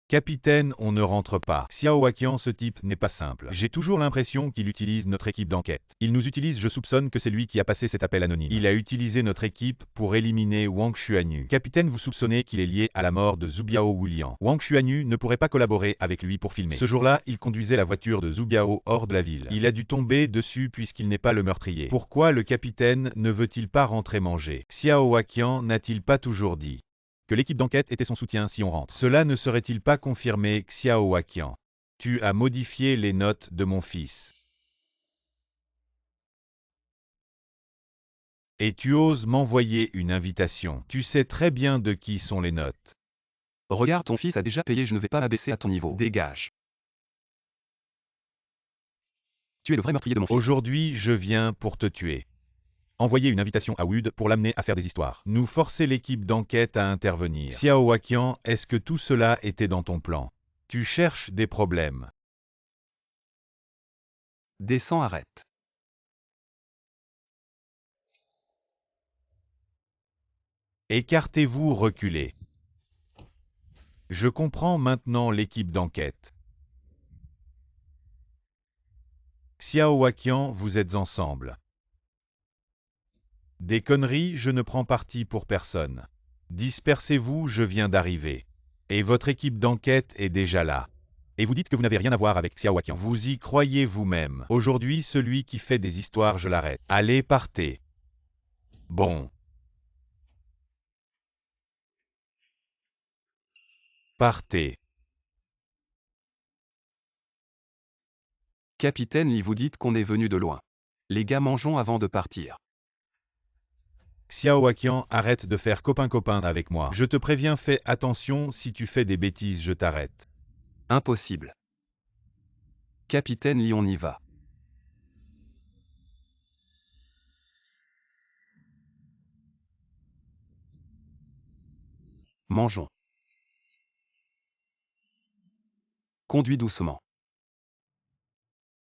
Capitaine, on ne rentre pas. Xiao Waqian, ce type n'est pas simple. J'ai toujours l'impression qu'il utilise notre équipe d'enquête. Il nous utilise, je soupçonne que c'est lui qui a passé cet appel anonyme. Il a utilisé notre équipe pour éliminer Wang Xuanyu. Capitaine, vous soupçonnez qu'il est lié à la mort de Zhu Biao Wulian. Wang Xuanyu ne pourrait pas collaborer avec lui pour filmer. Ce jour-là, il conduisait la voiture de Zhu Biao hors de la ville. Il a dû tomber dessus puisqu'il n'est pas le meurtrier. Pourquoi le capitaine ne veut-il pas rentrer manger? Xiao Waqian n'a-t-il pas toujours dit que l'équipe d'enquête était son soutien si on rentre? Cela ne serait-il pas confirmé, Xiao Waqian? Tu as modifié les notes de mon fils. Et tu oses m'envoyer une invitation. Tu sais très bien de qui sont les notes. Regarde, ton fils a déjà payé, je ne vais pas m'abaisser à ton niveau. Dégage. Tu es le vrai meurtrier de mon fils. Aujourd'hui, je viens pour te tuer. Envoyer une invitation à Wood pour l'amener à faire des histoires. Nous forcer l'équipe d'enquête à intervenir. Xiao Waqian, est-ce que tout cela était dans ton plan? Tu cherches des problèmes. Descends, arrête. Écartez-vous, reculez. Je comprends maintenant l'équipe d'enquête. Xiao Waqian, vous êtes ensemble. Des conneries, je ne prends parti pour personne. Dispersez-vous, je viens d'arriver. Et votre équipe d'enquête est déjà là. Et vous dites que vous n'avez rien à voir avec Xiao Waqian. Vous y croyez vous-même. Aujourd'hui, celui qui fait des histoires, je l'arrête. Allez, partez. Bon. Partez. Capitaine Lee, vous dites qu'on est venu de loin. Les gars, mangeons avant de partir. Xiao Waqian, arrête de faire copain-copain avec moi. Je te préviens, fais attention, si tu fais des bêtises, je t'arrête. Impossible. Capitaine Lee, on y va. Mangeons. Conduis doucement.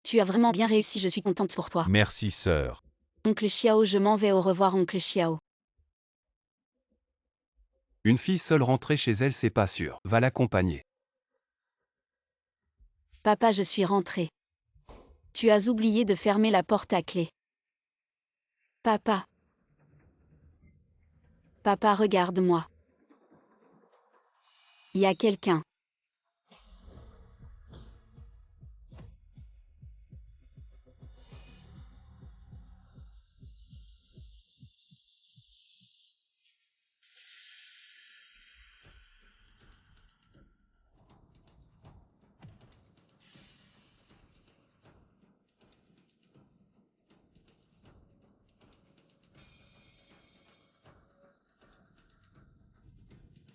Tu as vraiment bien réussi, je suis contente pour toi. Merci, sœur. Oncle Xiao, je m'en vais, au revoir, oncle Xiao. Une fille seule rentrer chez elle, c'est pas sûr. Va l'accompagner. Papa, je suis rentrée. Tu as oublié de fermer la porte à clé. Papa. Papa, regarde-moi. Y a quelqu'un.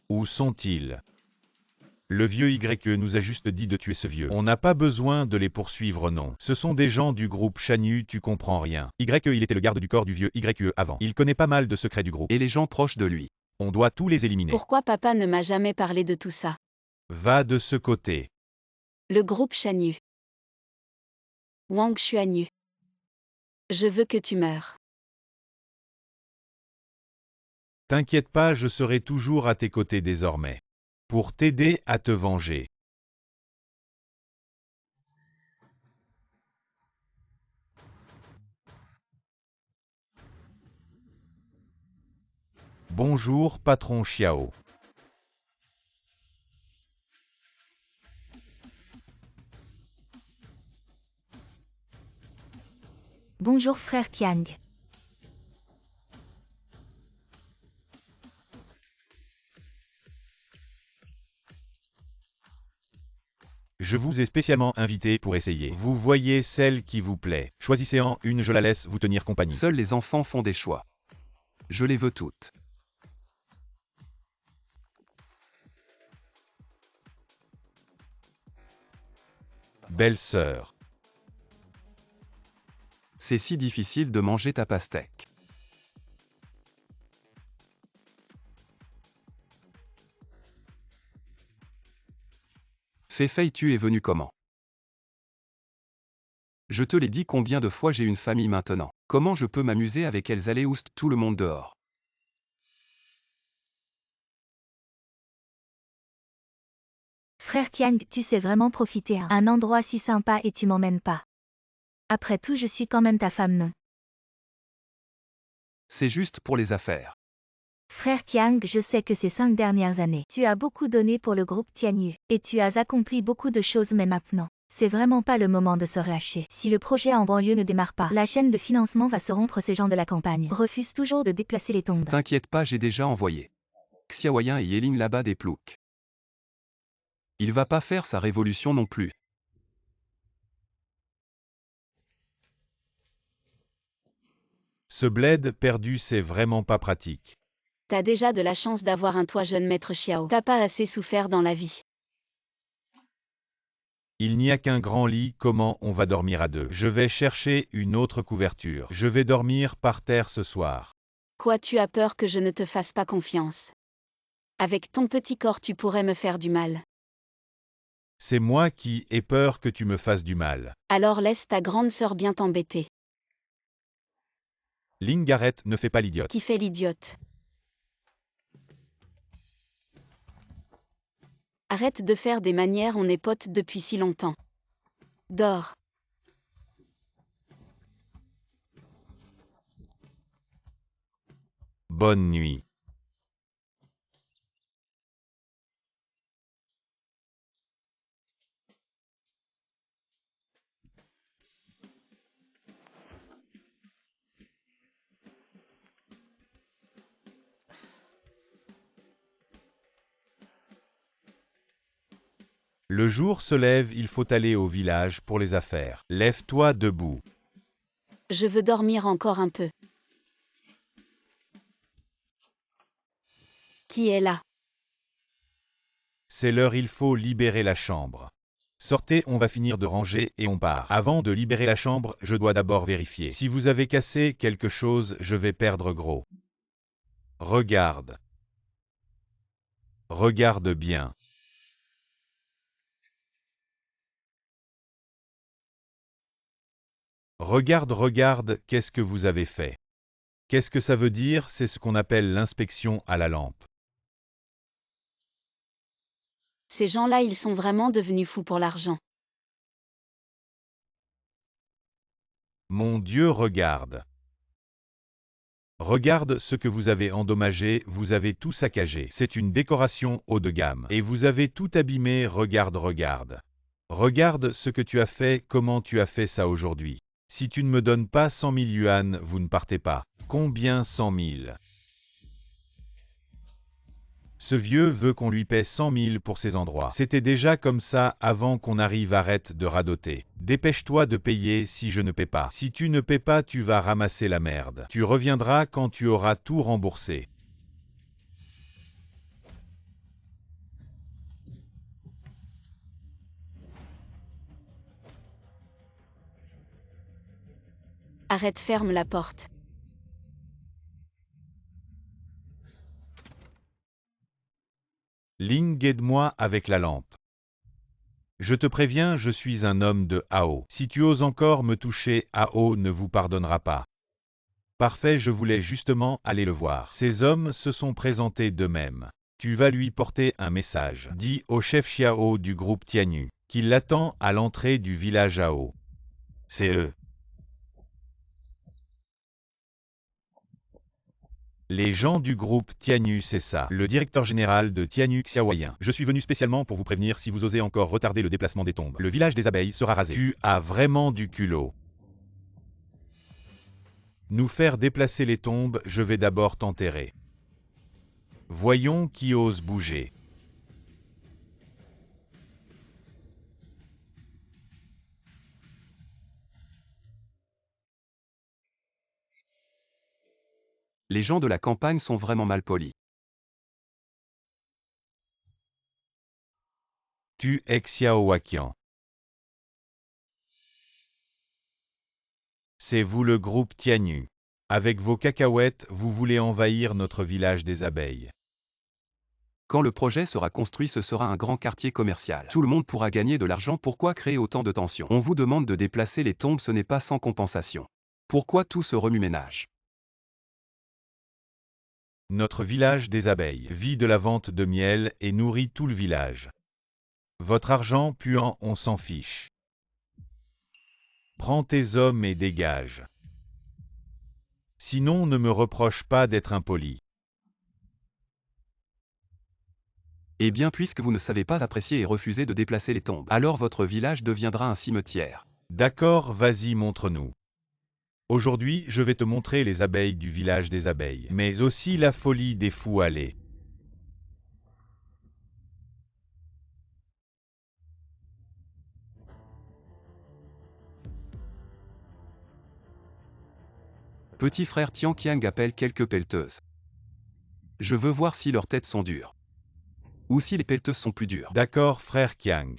Où sont-ils? Le vieux YE nous a juste dit de tuer ce vieux. On n'a pas besoin de les poursuivre, non. Ce sont des gens du groupe Shanyu, tu comprends rien. YE, il était le garde du corps du vieux YE avant. Il connaît pas mal de secrets du groupe. Et les gens proches de lui. On doit tous les éliminer. Pourquoi papa ne m'a jamais parlé de tout ça? Va de ce côté. Le groupe Shanyu. Wang Xuanyu. Je veux que tu meures. T'inquiète pas, je serai toujours à tes côtés désormais. Pour t'aider à te venger. Bonjour, patron Xiao. Bonjour frère Tiang. Je vous ai spécialement invité pour essayer. Vous voyez celle qui vous plaît. Choisissez-en une, je la laisse vous tenir compagnie. Seuls les enfants font des choix. Je les veux toutes. Belle-sœur. C'est si difficile de manger ta pastèque. Fei, tu es venu comment? Je te l'ai dit combien de fois j'ai une famille maintenant. Comment je peux m'amuser avec elles aller oust tout le monde dehors? Frère Tiang, tu sais vraiment profiter à un endroit si sympa et tu m'emmènes pas. Après tout, je suis quand même ta femme, non? C'est juste pour les affaires. Frère Tiang, je sais que ces 5 dernières années, tu as beaucoup donné pour le groupe Tianyu, et tu as accompli beaucoup de choses, mais maintenant, c'est vraiment pas le moment de se relâcher. Si le projet en banlieue ne démarre pas, la chaîne de financement va se rompre. Ces gens de la campagne refusent toujours de déplacer les tombes. T'inquiète pas, j'ai déjà envoyé Xiaoyan et Yeling là-bas des ploucs. Il va pas faire sa révolution non plus. Ce bled perdu, c'est vraiment pas pratique. T'as déjà de la chance d'avoir un toit, jeune maître Xiao. T'as pas assez souffert dans la vie. Il n'y a qu'un grand lit, comment on va dormir à deux? Je vais chercher une autre couverture. Je vais dormir par terre ce soir. Quoi, tu as peur que je ne te fasse pas confiance? Avec ton petit corps, tu pourrais me faire du mal. C'est moi qui ai peur que tu me fasses du mal. Alors laisse ta grande sœur bien t'embêter. Lingaret, ne fais pas l'idiote. Qui fait l'idiote? Arrête de faire des manières, on est potes depuis si longtemps. Dors. Bonne nuit. Le jour se lève, il faut aller au village pour les affaires. Lève-toi debout. Je veux dormir encore un peu. Qui est là? C'est l'heure, il faut libérer la chambre. Sortez, on va finir de ranger et on part. Avant de libérer la chambre, je dois d'abord vérifier. Si vous avez cassé quelque chose, je vais perdre gros. Regarde. Regarde bien. Regarde, qu'est-ce que vous avez fait? Qu'est-ce que ça veut dire? C'est ce qu'on appelle l'inspection à la lampe. Ces gens-là, ils sont vraiment devenus fous pour l'argent. Mon Dieu, regarde. Regarde ce que vous avez endommagé, vous avez tout saccagé. C'est une décoration haut de gamme. Et vous avez tout abîmé, regarde, regarde. Regarde ce que tu as fait, comment tu as fait ça aujourd'hui. Si tu ne me donnes pas 100 000 yuan, vous ne partez pas. Combien 100 000? Ce vieux veut qu'on lui paie 100 000 pour ces endroits. C'était déjà comme ça avant qu'on arrive, arrête de radoter. Dépêche-toi de payer si je ne paie pas. Si tu ne paies pas, tu vas ramasser la merde. Tu reviendras quand tu auras tout remboursé. Arrête, ferme la porte. Ling, aide-moi avec la lampe. Je te préviens, je suis un homme de Hao. Si tu oses encore me toucher, Hao ne vous pardonnera pas. Parfait, je voulais justement aller le voir. Ces hommes se sont présentés d'eux-mêmes. Tu vas lui porter un message. Dis au chef Xiao du groupe Tianyu qu'il l'attend à l'entrée du village Hao. C'est eux. Les gens du groupe Tianyu, c'est ça. Le directeur général de Tianyu Xiaoyan. Je suis venu spécialement pour vous prévenir si vous osez encore retarder le déplacement des tombes. Le village des abeilles sera rasé. Tu as vraiment du culot. Nous faire déplacer les tombes, je vais d'abord t'enterrer. Voyons qui ose bouger. Les gens de la campagne sont vraiment mal polis. Tu es Xiaowaqian. C'est vous le groupe Tianyu. Avec vos cacahuètes, vous voulez envahir notre village des abeilles. Quand le projet sera construit, ce sera un grand quartier commercial. Tout le monde pourra gagner de l'argent. Pourquoi créer autant de tensions? On vous demande de déplacer les tombes, ce n'est pas sans compensation. Pourquoi tout ce remue-ménage? Notre village des abeilles vit de la vente de miel et nourrit tout le village. Votre argent puant, on s'en fiche. Prends tes hommes et dégage. Sinon, ne me reproche pas d'être impoli. Eh bien, puisque vous ne savez pas apprécier et refuser de déplacer les tombes, alors votre village deviendra un cimetière. D'accord, vas-y, montre-nous. Aujourd'hui, je vais te montrer les abeilles du village des abeilles, mais aussi la folie des fous allés. Petit frère Tian Qiang appelle quelques pelleteuses. Je veux voir si leurs têtes sont dures. Ou si les pelleteuses sont plus dures. D'accord, frère Qiang.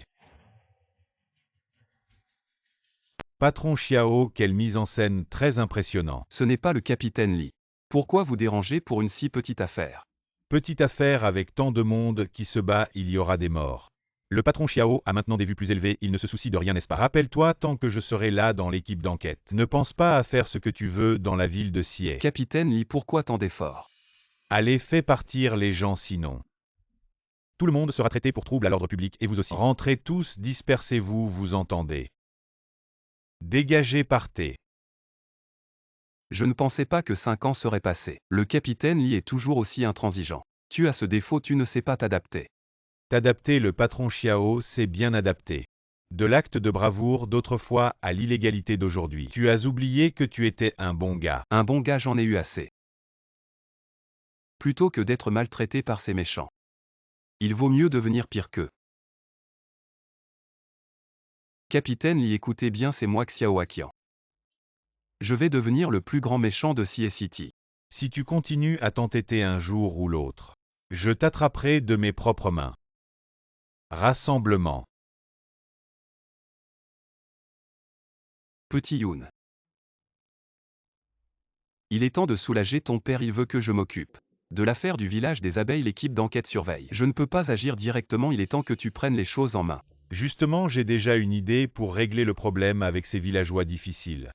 Patron Xiao, quelle mise en scène très impressionnant. Ce n'est pas le capitaine Li. Pourquoi vous déranger pour une si petite affaire? Petite affaire avec tant de monde qui se bat, il y aura des morts. Le patron Xiao a maintenant des vues plus élevées, il ne se soucie de rien, n'est-ce pas? Rappelle-toi, tant que je serai là dans l'équipe d'enquête. Ne pense pas à faire ce que tu veux dans la ville de Xie. Capitaine Li, pourquoi tant d'efforts? Allez, fais partir les gens sinon. Tout le monde sera traité pour trouble à l'ordre public et vous aussi. Rentrez tous, dispersez-vous, vous entendez. Dégagez, partez. Je ne pensais pas que 5 ans seraient passés. Le capitaine Li est toujours aussi intransigeant. Tu as ce défaut, tu ne sais pas t'adapter. T'adapter, le patron Xiao s'est bien adapté. De l'acte de bravoure d'autrefois à l'illégalité d'aujourd'hui. Tu as oublié que tu étais un bon gars. Un bon gars, j'en ai eu assez. Plutôt que d'être maltraité par ces méchants. Il vaut mieux devenir pire qu'eux. Capitaine Li, écoutez bien, c'est moi Xiaowaqian. Je vais devenir le plus grand méchant de Xie City. Si tu continues à t'entêter un jour ou l'autre, je t'attraperai de mes propres mains. Rassemblement. Petit Youn. Il est temps de soulager ton père, il veut que je m'occupe. De l'affaire du village des abeilles, l'équipe d'enquête surveille. Je ne peux pas agir directement, il est temps que tu prennes les choses en main. Justement, j'ai déjà une idée pour régler le problème avec ces villageois difficiles.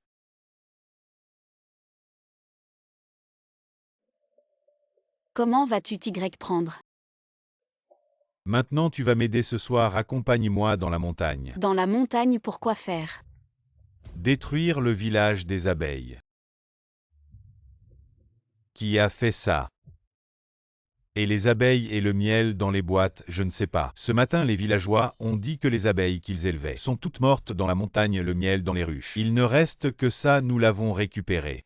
Comment vas-tu t'y prendre? Maintenant tu vas m'aider ce soir, accompagne-moi dans la montagne. Dans la montagne, pourquoi faire? Détruire le village des abeilles. Qui a fait ça? Et les abeilles et le miel dans les boîtes, je ne sais pas. Ce matin, les villageois ont dit que les abeilles qu'ils élevaient sont toutes mortes dans la montagne, le miel dans les ruches. Il ne reste que ça, nous l'avons récupéré.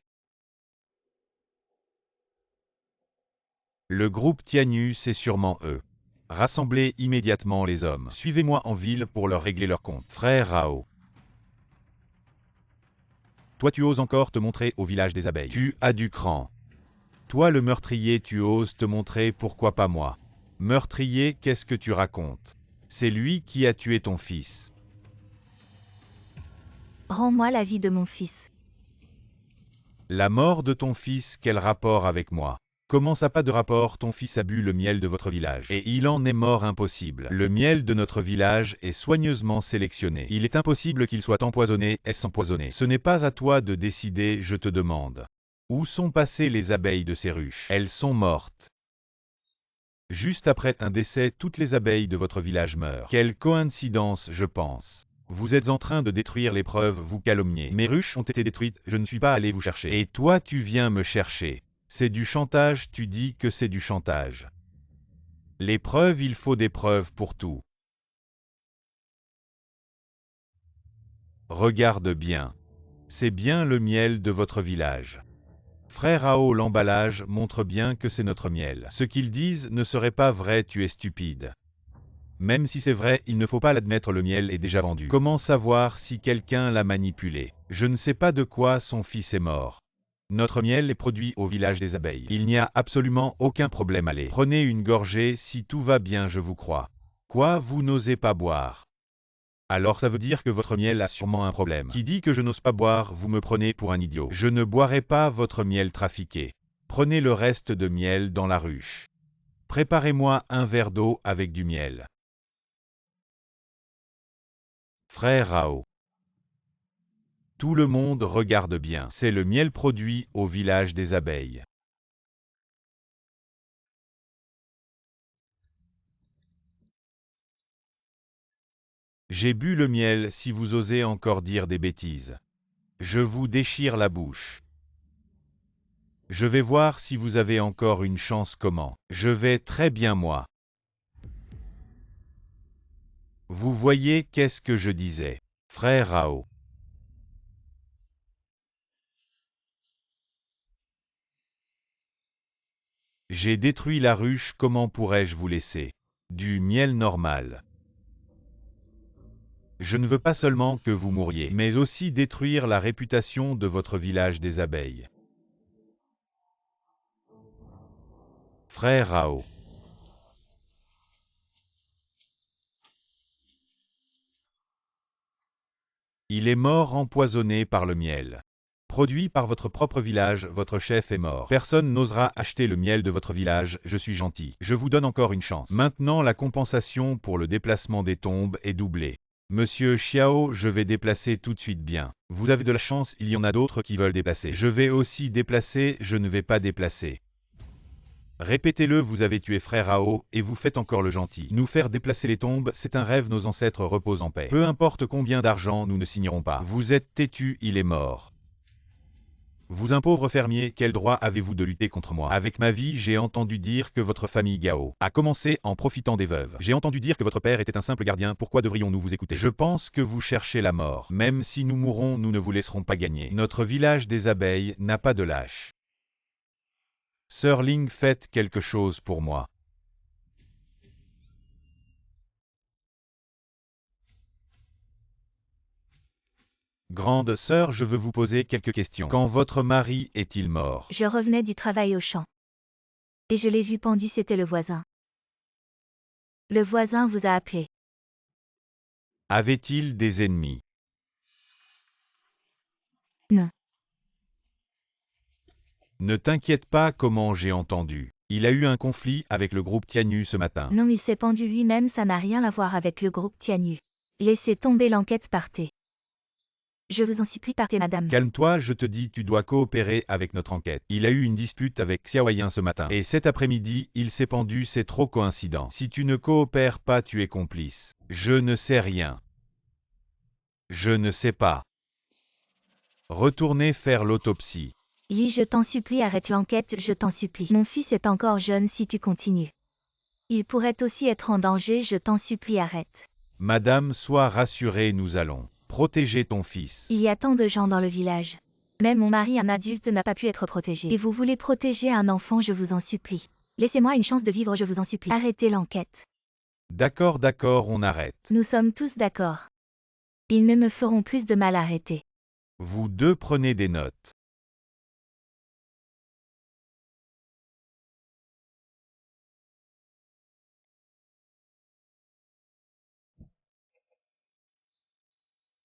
Le groupe Tianyu, c'est sûrement eux. Rassemblez immédiatement les hommes. Suivez-moi en ville pour leur régler leur compte. Frère Rao. Toi tu oses encore te montrer au village des abeilles. Tu as du cran. Toi le meurtrier, tu oses te montrer, pourquoi pas moi? Meurtrier, qu'est-ce que tu racontes? C'est lui qui a tué ton fils. Rends-moi la vie de mon fils. La mort de ton fils, quel rapport avec moi? Comment ça pas de rapport? Ton fils a bu le miel de votre village. Et il en est mort, impossible. Le miel de notre village est soigneusement sélectionné. Il est impossible qu'il soit empoisonné. Est-ce empoisonné? Ce n'est pas à toi de décider, je te demande. Où sont passées les abeilles de ces ruches? Elles sont mortes. Juste après un décès, toutes les abeilles de votre village meurent. Quelle coïncidence, je pense. Vous êtes en train de détruire les preuves, vous calomniez. Mes ruches ont été détruites, je ne suis pas allé vous chercher. Et toi tu viens me chercher. C'est du chantage, tu dis que c'est du chantage. Les preuves, il faut des preuves pour tout. Regarde bien. C'est bien le miel de votre village. Frère Rao, l'emballage montre bien que c'est notre miel. Ce qu'ils disent ne serait pas vrai, tu es stupide. Même si c'est vrai, il ne faut pas l'admettre, le miel est déjà vendu. Comment savoir si quelqu'un l'a manipulé? Je ne sais pas de quoi son fils est mort. Notre miel est produit au village des abeilles. Il n'y a absolument aucun problème, allez. Prenez une gorgée si tout va bien, je vous crois. Quoi, vous n'osez pas boire? Alors ça veut dire que votre miel a sûrement un problème. Qui dit que je n'ose pas boire, vous me prenez pour un idiot. Je ne boirai pas votre miel trafiqué. Prenez le reste de miel dans la ruche. Préparez-moi un verre d'eau avec du miel. Frère Rao. Tout le monde regarde bien. C'est le miel produit au village des abeilles. J'ai bu le miel, si vous osez encore dire des bêtises. Je vous déchire la bouche. Je vais voir si vous avez encore une chance. Comment? Je vais très bien, moi. Vous voyez, qu'est-ce que je disais? Frère Rao. J'ai détruit la ruche, comment pourrais-je vous laisser? Du miel normal. Je ne veux pas seulement que vous mouriez, mais aussi détruire la réputation de votre village des abeilles. Frère Rao. Il est mort empoisonné par le miel. Produit par votre propre village, votre chef est mort. Personne n'osera acheter le miel de votre village, je suis gentil. Je vous donne encore une chance. Maintenant, la compensation pour le déplacement des tombes est doublée. Monsieur Xiao, je vais déplacer tout de suite bien. Vous avez de la chance, il y en a d'autres qui veulent déplacer. Je vais aussi déplacer, je ne vais pas déplacer. Répétez-le, vous avez tué frère Rao, et vous faites encore le gentil. Nous faire déplacer les tombes, c'est un rêve, nos ancêtres reposent en paix. Peu importe combien d'argent, nous ne signerons pas. Vous êtes têtu, il est mort. Vous un pauvre fermier, quel droit avez-vous de lutter contre moi? Avec ma vie, j'ai entendu dire que votre famille Gao a commencé en profitant des veuves. J'ai entendu dire que votre père était un simple gardien, pourquoi devrions-nous vous écouter? Je pense que vous cherchez la mort. Même si nous mourrons, nous ne vous laisserons pas gagner. Notre village des abeilles n'a pas de lâche. Sœur Ling, faites quelque chose pour moi. Grande sœur, je veux vous poser quelques questions. Quand votre mari est-il mort? Je revenais du travail au champ. Et je l'ai vu pendu, c'était le voisin. Le voisin vous a appelé. Avait-il des ennemis? Non. Ne t'inquiète pas, comment j'ai entendu. Il a eu un conflit avec le groupe Tianyu ce matin. Non, il s'est pendu lui-même, ça n'a rien à voir avec le groupe Tianyu. Laissez tomber l'enquête, partez. Je vous en supplie, partez, madame. Calme-toi, je te dis, tu dois coopérer avec notre enquête. Il a eu une dispute avec Xiaoyan ce matin. Et cet après-midi, il s'est pendu, c'est trop coïncident. Si tu ne coopères pas, tu es complice. Je ne sais rien. Je ne sais pas. Retournez faire l'autopsie. Li, je t'en supplie, arrête l'enquête, je t'en supplie. Mon fils est encore jeune si tu continues. Il pourrait aussi être en danger, je t'en supplie, arrête. Madame, sois rassurée, nous allons protéger ton fils. Il y a tant de gens dans le village. Même mon mari, un adulte, n'a pas pu être protégé. Et vous voulez protéger un enfant, je vous en supplie. Laissez-moi une chance de vivre, je vous en supplie. Arrêtez l'enquête. D'accord, d'accord, on arrête. Nous sommes tous d'accord. Ils ne me feront plus de mal, arrêtez. Vous deux prenez des notes.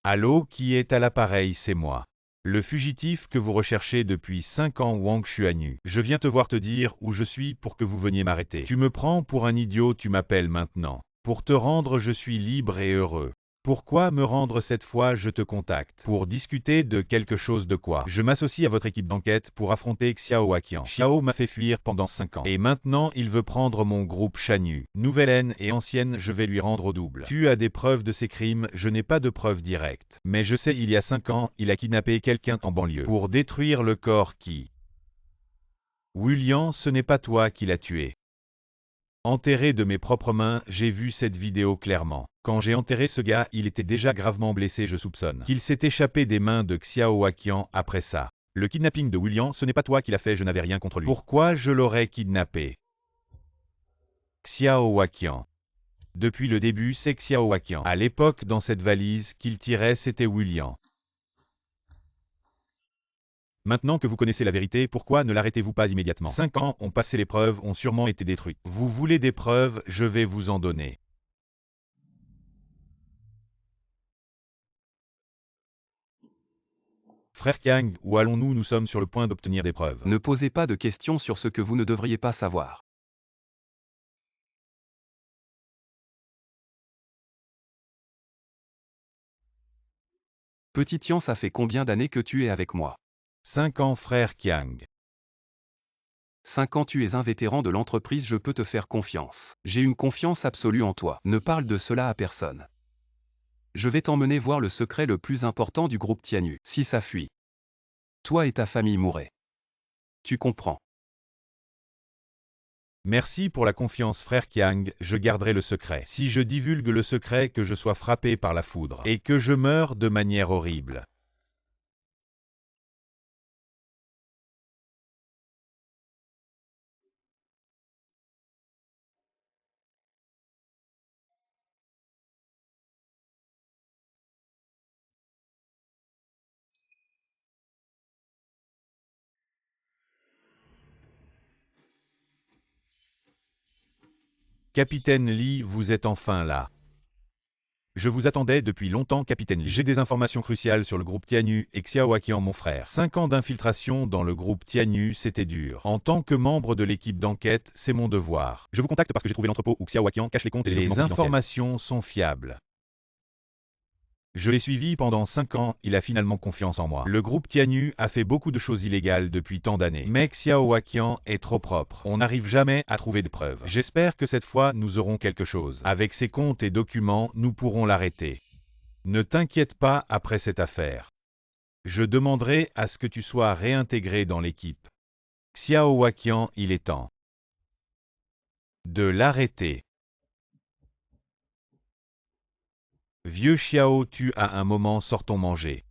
Allô, qui est à l'appareil? C'est moi. Le fugitif que vous recherchez depuis 5 ans, Wang Xuanyu. Je viens te voir te dire où je suis pour que vous veniez m'arrêter. Tu me prends pour un idiot, tu m'appelles maintenant. Pour te rendre, je suis libre et heureux. Pourquoi me rendre cette fois? Je te contacte. Pour discuter de quelque chose de quoi? Je m'associe à votre équipe d'enquête pour affronter Xiao Waqian. Xiao m'a fait fuir pendant 5 ans. Et maintenant, il veut prendre mon groupe Shanyu. Nouvelle haine et ancienne, je vais lui rendre au double. Tu as des preuves de ses crimes, je n'ai pas de preuves directes. Mais je sais, il y a 5 ans, il a kidnappé quelqu'un en banlieue. Pour détruire le corps qui... William, ce n'est pas toi qui l'as tué. Enterré de mes propres mains, j'ai vu cette vidéo clairement. Quand j'ai enterré ce gars, il était déjà gravement blessé, je soupçonne qu'il s'est échappé des mains de Xiao Waqian après ça. Le kidnapping de William, ce n'est pas toi qui l'as fait, je n'avais rien contre lui. Pourquoi je l'aurais kidnappé? Xiao Waqian. Depuis le début, c'est Xiao Waqian. À l'époque, dans cette valise qu'il tirait, c'était William. Maintenant que vous connaissez la vérité, pourquoi ne l'arrêtez-vous pas immédiatement? 5 ans ont passé, les preuves ont sûrement été détruites. Vous voulez des preuves, je vais vous en donner. Frère Kang, où allons-nous? Nous sommes sur le point d'obtenir des preuves. Ne posez pas de questions sur ce que vous ne devriez pas savoir. Petit Tian, ça fait combien d'années que tu es avec moi? 5 ans, frère Kiang. 5 ans, tu es un vétéran de l'entreprise, je peux te faire confiance. J'ai une confiance absolue en toi. Ne parle de cela à personne. Je vais t'emmener voir le secret le plus important du groupe Tianyu. Si ça fuit, toi et ta famille mourraient. Tu comprends? Merci pour la confiance, frère Kiang, je garderai le secret. Si je divulgue le secret, que je sois frappé par la foudre, et que je meure de manière horrible. Capitaine Li, vous êtes enfin là. Je vous attendais depuis longtemps, Capitaine Li. J'ai des informations cruciales sur le groupe Tianyu et Xiao Waqian, mon frère. 5 ans d'infiltration dans le groupe Tianyu, c'était dur. En tant que membre de l'équipe d'enquête, c'est mon devoir. Je vous contacte parce que j'ai trouvé l'entrepôt où Xiao Waqian cache les comptes et les documents confidentiels. Les informations sont fiables. Je l'ai suivi pendant 5 ans, il a finalement confiance en moi. Le groupe Tianyu a fait beaucoup de choses illégales depuis tant d'années. Mais Xiao Waqian est trop propre. On n'arrive jamais à trouver de preuves. J'espère que cette fois, nous aurons quelque chose. Avec ses comptes et documents, nous pourrons l'arrêter. Ne t'inquiète pas après cette affaire. Je demanderai à ce que tu sois réintégré dans l'équipe. Xiao Waqian, il est temps de l'arrêter. Vieux Xiao, tu as un moment, sortons manger.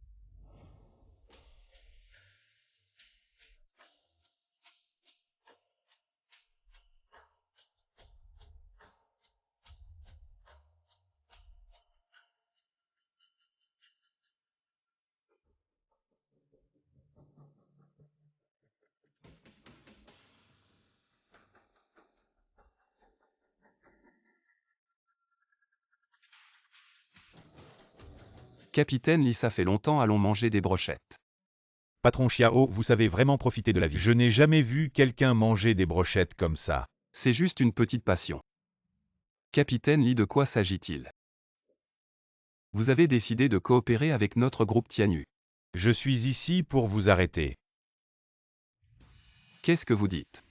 Capitaine Li, ça fait longtemps, allons manger des brochettes. Patron Xiao, vous savez vraiment profiter de la vie. Je n'ai jamais vu quelqu'un manger des brochettes comme ça. C'est juste une petite passion. Capitaine Li, de quoi s'agit-il? Vous avez décidé de coopérer avec notre groupe Tianyu. Je suis ici pour vous arrêter. Qu'est-ce que vous dites?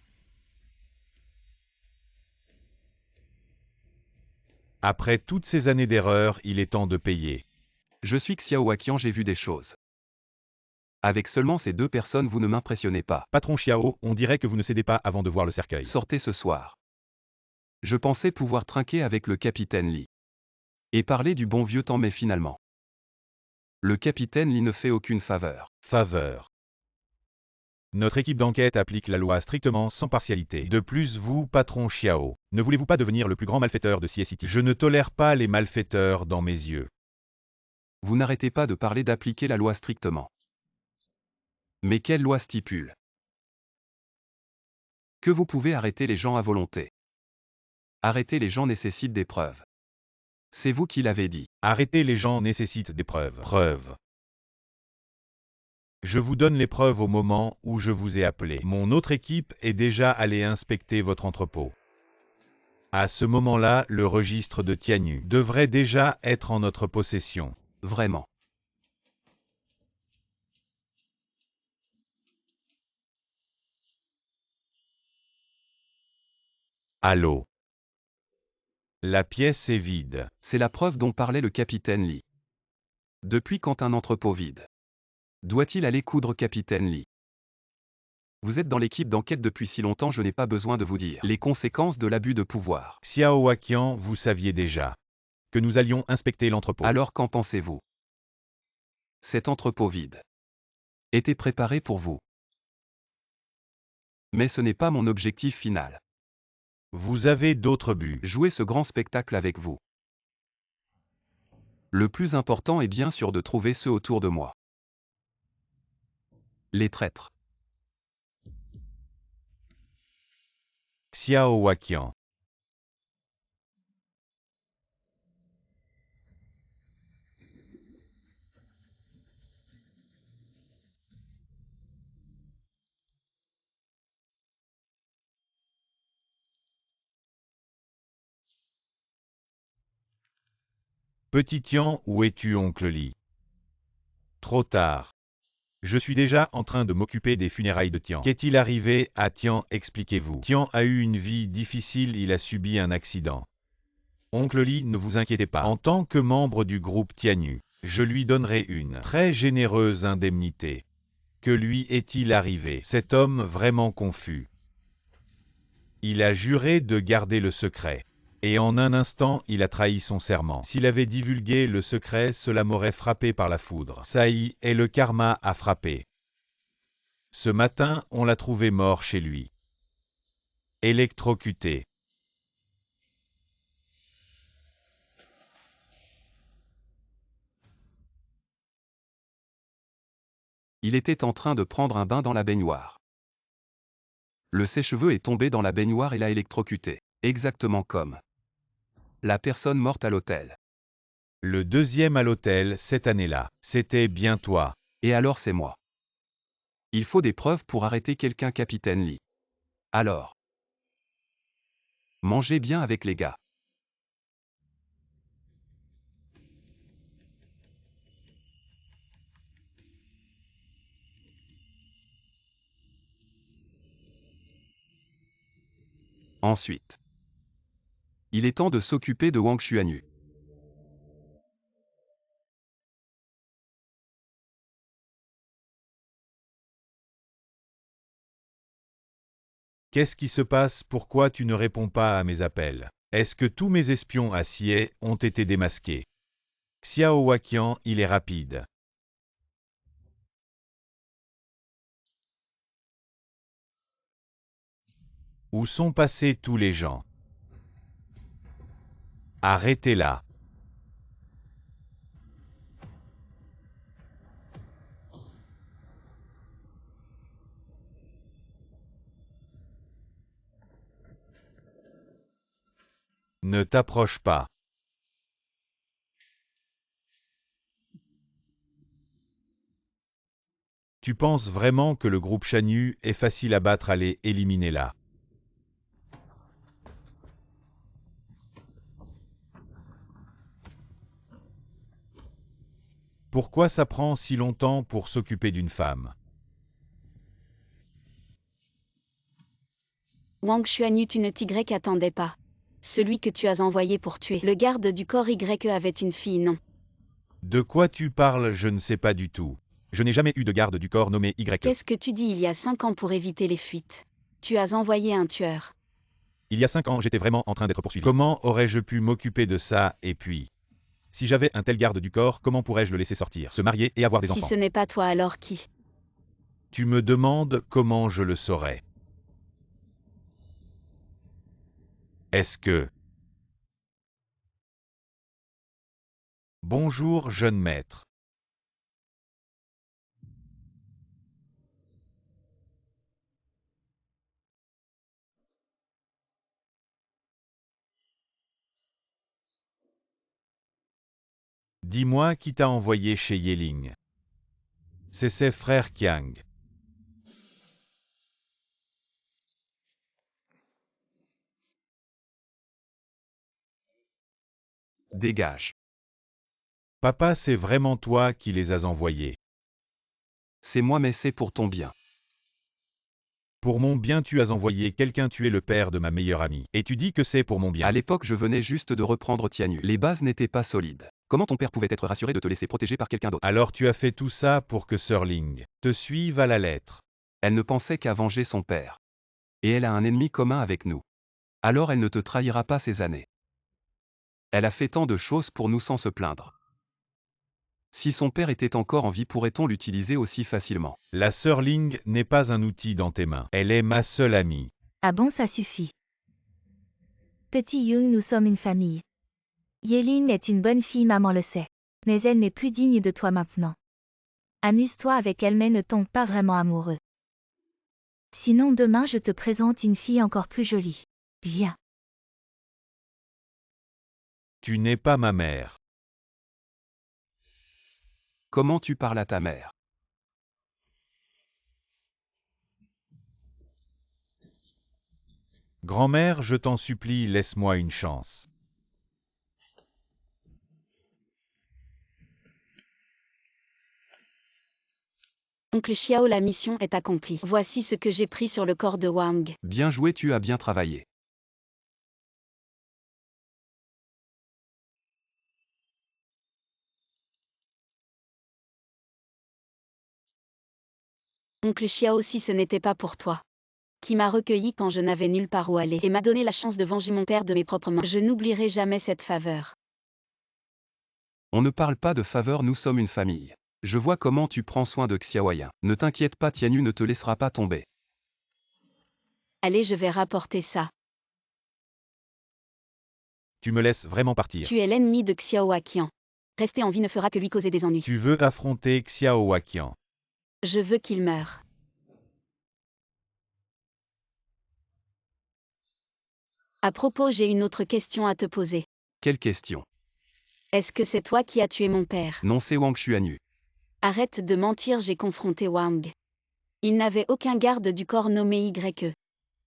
Après toutes ces années d'erreurs, il est temps de payer. Je suis Xiao Waqian, j'ai vu des choses. Avec seulement ces 2 personnes, vous ne m'impressionnez pas. Patron Xiao, on dirait que vous ne cédez pas avant de voir le cercueil. Sortez ce soir. Je pensais pouvoir trinquer avec le capitaine Li. Et parler du bon vieux temps, mais finalement. Le capitaine Li ne fait aucune faveur. Faveur. Notre équipe d'enquête applique la loi strictement sans partialité. De plus, vous, patron Xiao, ne voulez-vous pas devenir le plus grand malfaiteur de CIE-City? Je ne tolère pas les malfaiteurs dans mes yeux. Vous n'arrêtez pas de parler d'appliquer la loi strictement. Mais quelle loi stipule que vous pouvez arrêter les gens à volonté? Arrêter les gens nécessite des preuves. C'est vous qui l'avez dit. Arrêter les gens nécessite des preuves. Preuves. Je vous donne les preuves au moment où je vous ai appelé. Mon autre équipe est déjà allée inspecter votre entrepôt. À ce moment-là, le registre de Tianyu devrait déjà être en notre possession. Vraiment. Allô? La pièce est vide. C'est la preuve dont parlait le capitaine Li. Depuis quand un entrepôt vide? Doit-il aller coudre, capitaine Li? Vous êtes dans l'équipe d'enquête depuis si longtemps, je n'ai pas besoin de vous dire les conséquences de l'abus de pouvoir. Xiao Waqian, vous saviez déjà que nous allions inspecter l'entrepôt. Alors qu'en pensez-vous? Cet entrepôt vide était préparé pour vous. Mais ce n'est pas mon objectif final. Vous avez d'autres buts. Jouer ce grand spectacle avec vous. Le plus important est bien sûr de trouver ceux autour de moi. Les traîtres. Xiao Waqian. Petit Tian, où es-tu, oncle Li? Trop tard. Je suis déjà en train de m'occuper des funérailles de Tian. Qu'est-il arrivé à Tian? Expliquez-vous. Tian a eu une vie difficile, il a subi un accident. Oncle Li, ne vous inquiétez pas. En tant que membre du groupe Tianyu, je lui donnerai une très généreuse indemnité. Que lui est-il arrivé? Cet homme vraiment confus. Il a juré de garder le secret. Et en un instant, il a trahi son serment. S'il avait divulgué le secret, cela m'aurait frappé par la foudre. Ça y est, le karma a frappé. Ce matin, on l'a trouvé mort chez lui. Électrocuté. Il était en train de prendre un bain dans la baignoire. Le sèche-cheveux est tombé dans la baignoire et l'a électrocuté. Exactement comme la personne morte à l'hôtel. Le deuxième à l'hôtel cette année-là, c'était bien toi. Et alors c'est moi. Il faut des preuves pour arrêter quelqu'un, capitaine Li. Alors, mangez bien avec les gars. Ensuite, il est temps de s'occuper de Wang Xuanyu. Qu'est-ce qui se passe? Pourquoi tu ne réponds pas à mes appels? Est-ce que tous mes espions à Xie ont été démasqués? Xiao Waqian, il est rapide. Où sont passés tous les gens? Arrêtez-la. Ne t'approche pas. Tu penses vraiment que le groupe Shanyu est facile à battre? Allez, éliminez-la. Pourquoi ça prend si longtemps pour s'occuper d'une femme? Wang Xuanyu, tu ne Y attendais pas. Celui que tu as envoyé pour tuer le garde du corps Y avait une fille, non? De quoi tu parles? Je ne sais pas du tout. Je n'ai jamais eu de garde du corps nommé Y. Qu'est-ce que tu dis il y a 5 ans pour éviter les fuites? Tu as envoyé un tueur. Il y a 5 ans, j'étais vraiment en train d'être poursuivi. Comment aurais-je pu m'occuper de ça? Et puis, si j'avais un tel garde du corps, comment pourrais-je le laisser sortir, se marier et avoir des Si enfants? ce n'est pas toi, alors qui? Tu me demandes comment je le saurais. Est-ce que... Bonjour, jeune maître. Dis-moi qui t'a envoyé chez Yeling. C'est ses frères Qiang. Dégage. Papa, c'est vraiment toi qui les as envoyés. C'est moi mais c'est pour ton bien. Pour mon bien, tu as envoyé quelqu'un tuer le père de ma meilleure amie. Et tu dis que c'est pour mon bien. À l'époque, je venais juste de reprendre Tianyu. Les bases n'étaient pas solides. Comment ton père pouvait être rassuré de te laisser protéger par quelqu'un d'autre? Alors tu as fait tout ça pour que Sir Ling te suive à la lettre. Elle ne pensait qu'à venger son père. Et elle a un ennemi commun avec nous. Alors elle ne te trahira pas ces années. Elle a fait tant de choses pour nous sans se plaindre. Si son père était encore en vie, pourrait-on l'utiliser aussi facilement? La Sir Ling n'est pas un outil dans tes mains. Elle est ma seule amie. Ah bon, ça suffit. Petit Young, nous sommes une famille. Yeline est une bonne fille, maman le sait. Mais elle n'est plus digne de toi maintenant. Amuse-toi avec elle, mais ne tombe pas vraiment amoureux. Sinon demain je te présente une fille encore plus jolie. Viens. Tu n'es pas ma mère. Comment tu parles à ta mère? Grand-mère, je t'en supplie, laisse-moi une chance. Oncle Xiao, la mission est accomplie. Voici ce que j'ai pris sur le corps de Wang. Bien joué, tu as bien travaillé. Oncle Xiao, si ce n'était pas pour toi, qui m'a recueilli quand je n'avais nulle part où aller et m'a donné la chance de venger mon père de mes propres mains, je n'oublierai jamais cette faveur. On ne parle pas de faveur, nous sommes une famille. Je vois comment tu prends soin de Xiaoyan. Ne t'inquiète pas, Tianyu ne te laissera pas tomber. Allez, je vais rapporter ça. Tu me laisses vraiment partir. Tu es l'ennemi de Xiao Waqian. Rester en vie ne fera que lui causer des ennuis. Tu veux affronter Xiao Waqian. Je veux qu'il meure. À propos, j'ai une autre question à te poser. Quelle question? Est-ce que c'est toi qui as tué mon père? Non, c'est Wang Xuanyu. Arrête de mentir, j'ai confronté Wang. Il n'avait aucun garde du corps nommé YE.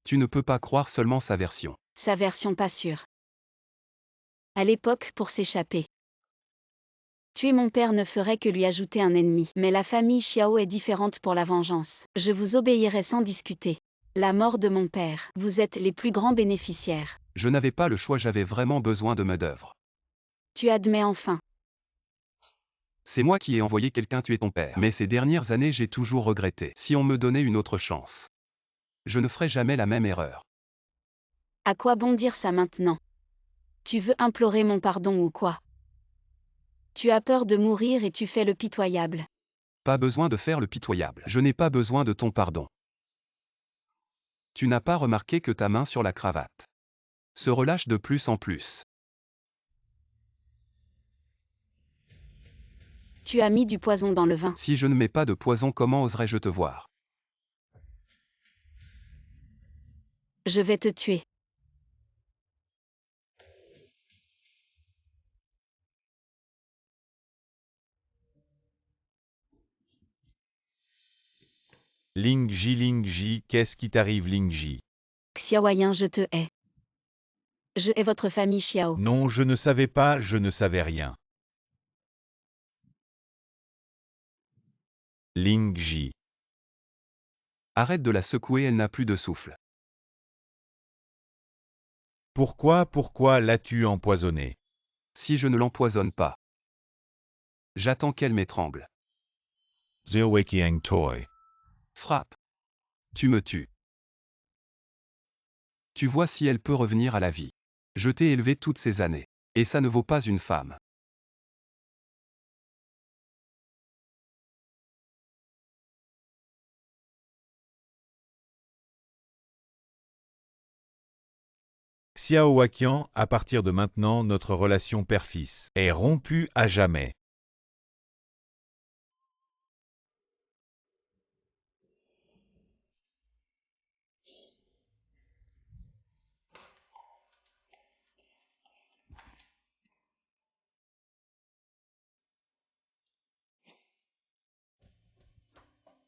Tu ne peux pas croire seulement sa version. Sa version pas sûre. À l'époque, pour s'échapper. Tuer mon père ne ferait que lui ajouter un ennemi. Mais la famille Xiao est différente pour la vengeance. Je vous obéirai sans discuter. La mort de mon père. Vous êtes les plus grands bénéficiaires. Je n'avais pas le choix, j'avais vraiment besoin de main-d'œuvre. Tu admets enfin. C'est moi qui ai envoyé quelqu'un tuer ton père. Mais ces dernières années, j'ai toujours regretté. Si on me donnait une autre chance, je ne ferais jamais la même erreur. À quoi bon dire ça maintenant? Tu veux implorer mon pardon ou quoi? Tu as peur de mourir et tu fais le pitoyable. Pas besoin de faire le pitoyable. Je n'ai pas besoin de ton pardon. Tu n'as pas remarqué que ta main sur la cravate se relâche de plus en plus. Tu as mis du poison dans le vin. Si je ne mets pas de poison, comment oserais-je te voir? Je vais te tuer. Ling Ji, qu'est-ce qui t'arrive Ling Ji? Xiaoyan, je te hais. Je hais votre famille Xiao. Non, je ne savais pas, je ne savais rien. Ling Ji. Arrête de la secouer, elle n'a plus de souffle. Pourquoi l'as-tu empoisonnée? Si je ne l'empoisonne pas, j'attends qu'elle m'étrangle. Zilwakiang Toy. Frappe. Tu me tues. Tu vois si elle peut revenir à la vie. Je t'ai élevé toutes ces années. Et ça ne vaut pas une femme. Xiao Waqian, à partir de maintenant, notre relation père-fils est rompue à jamais.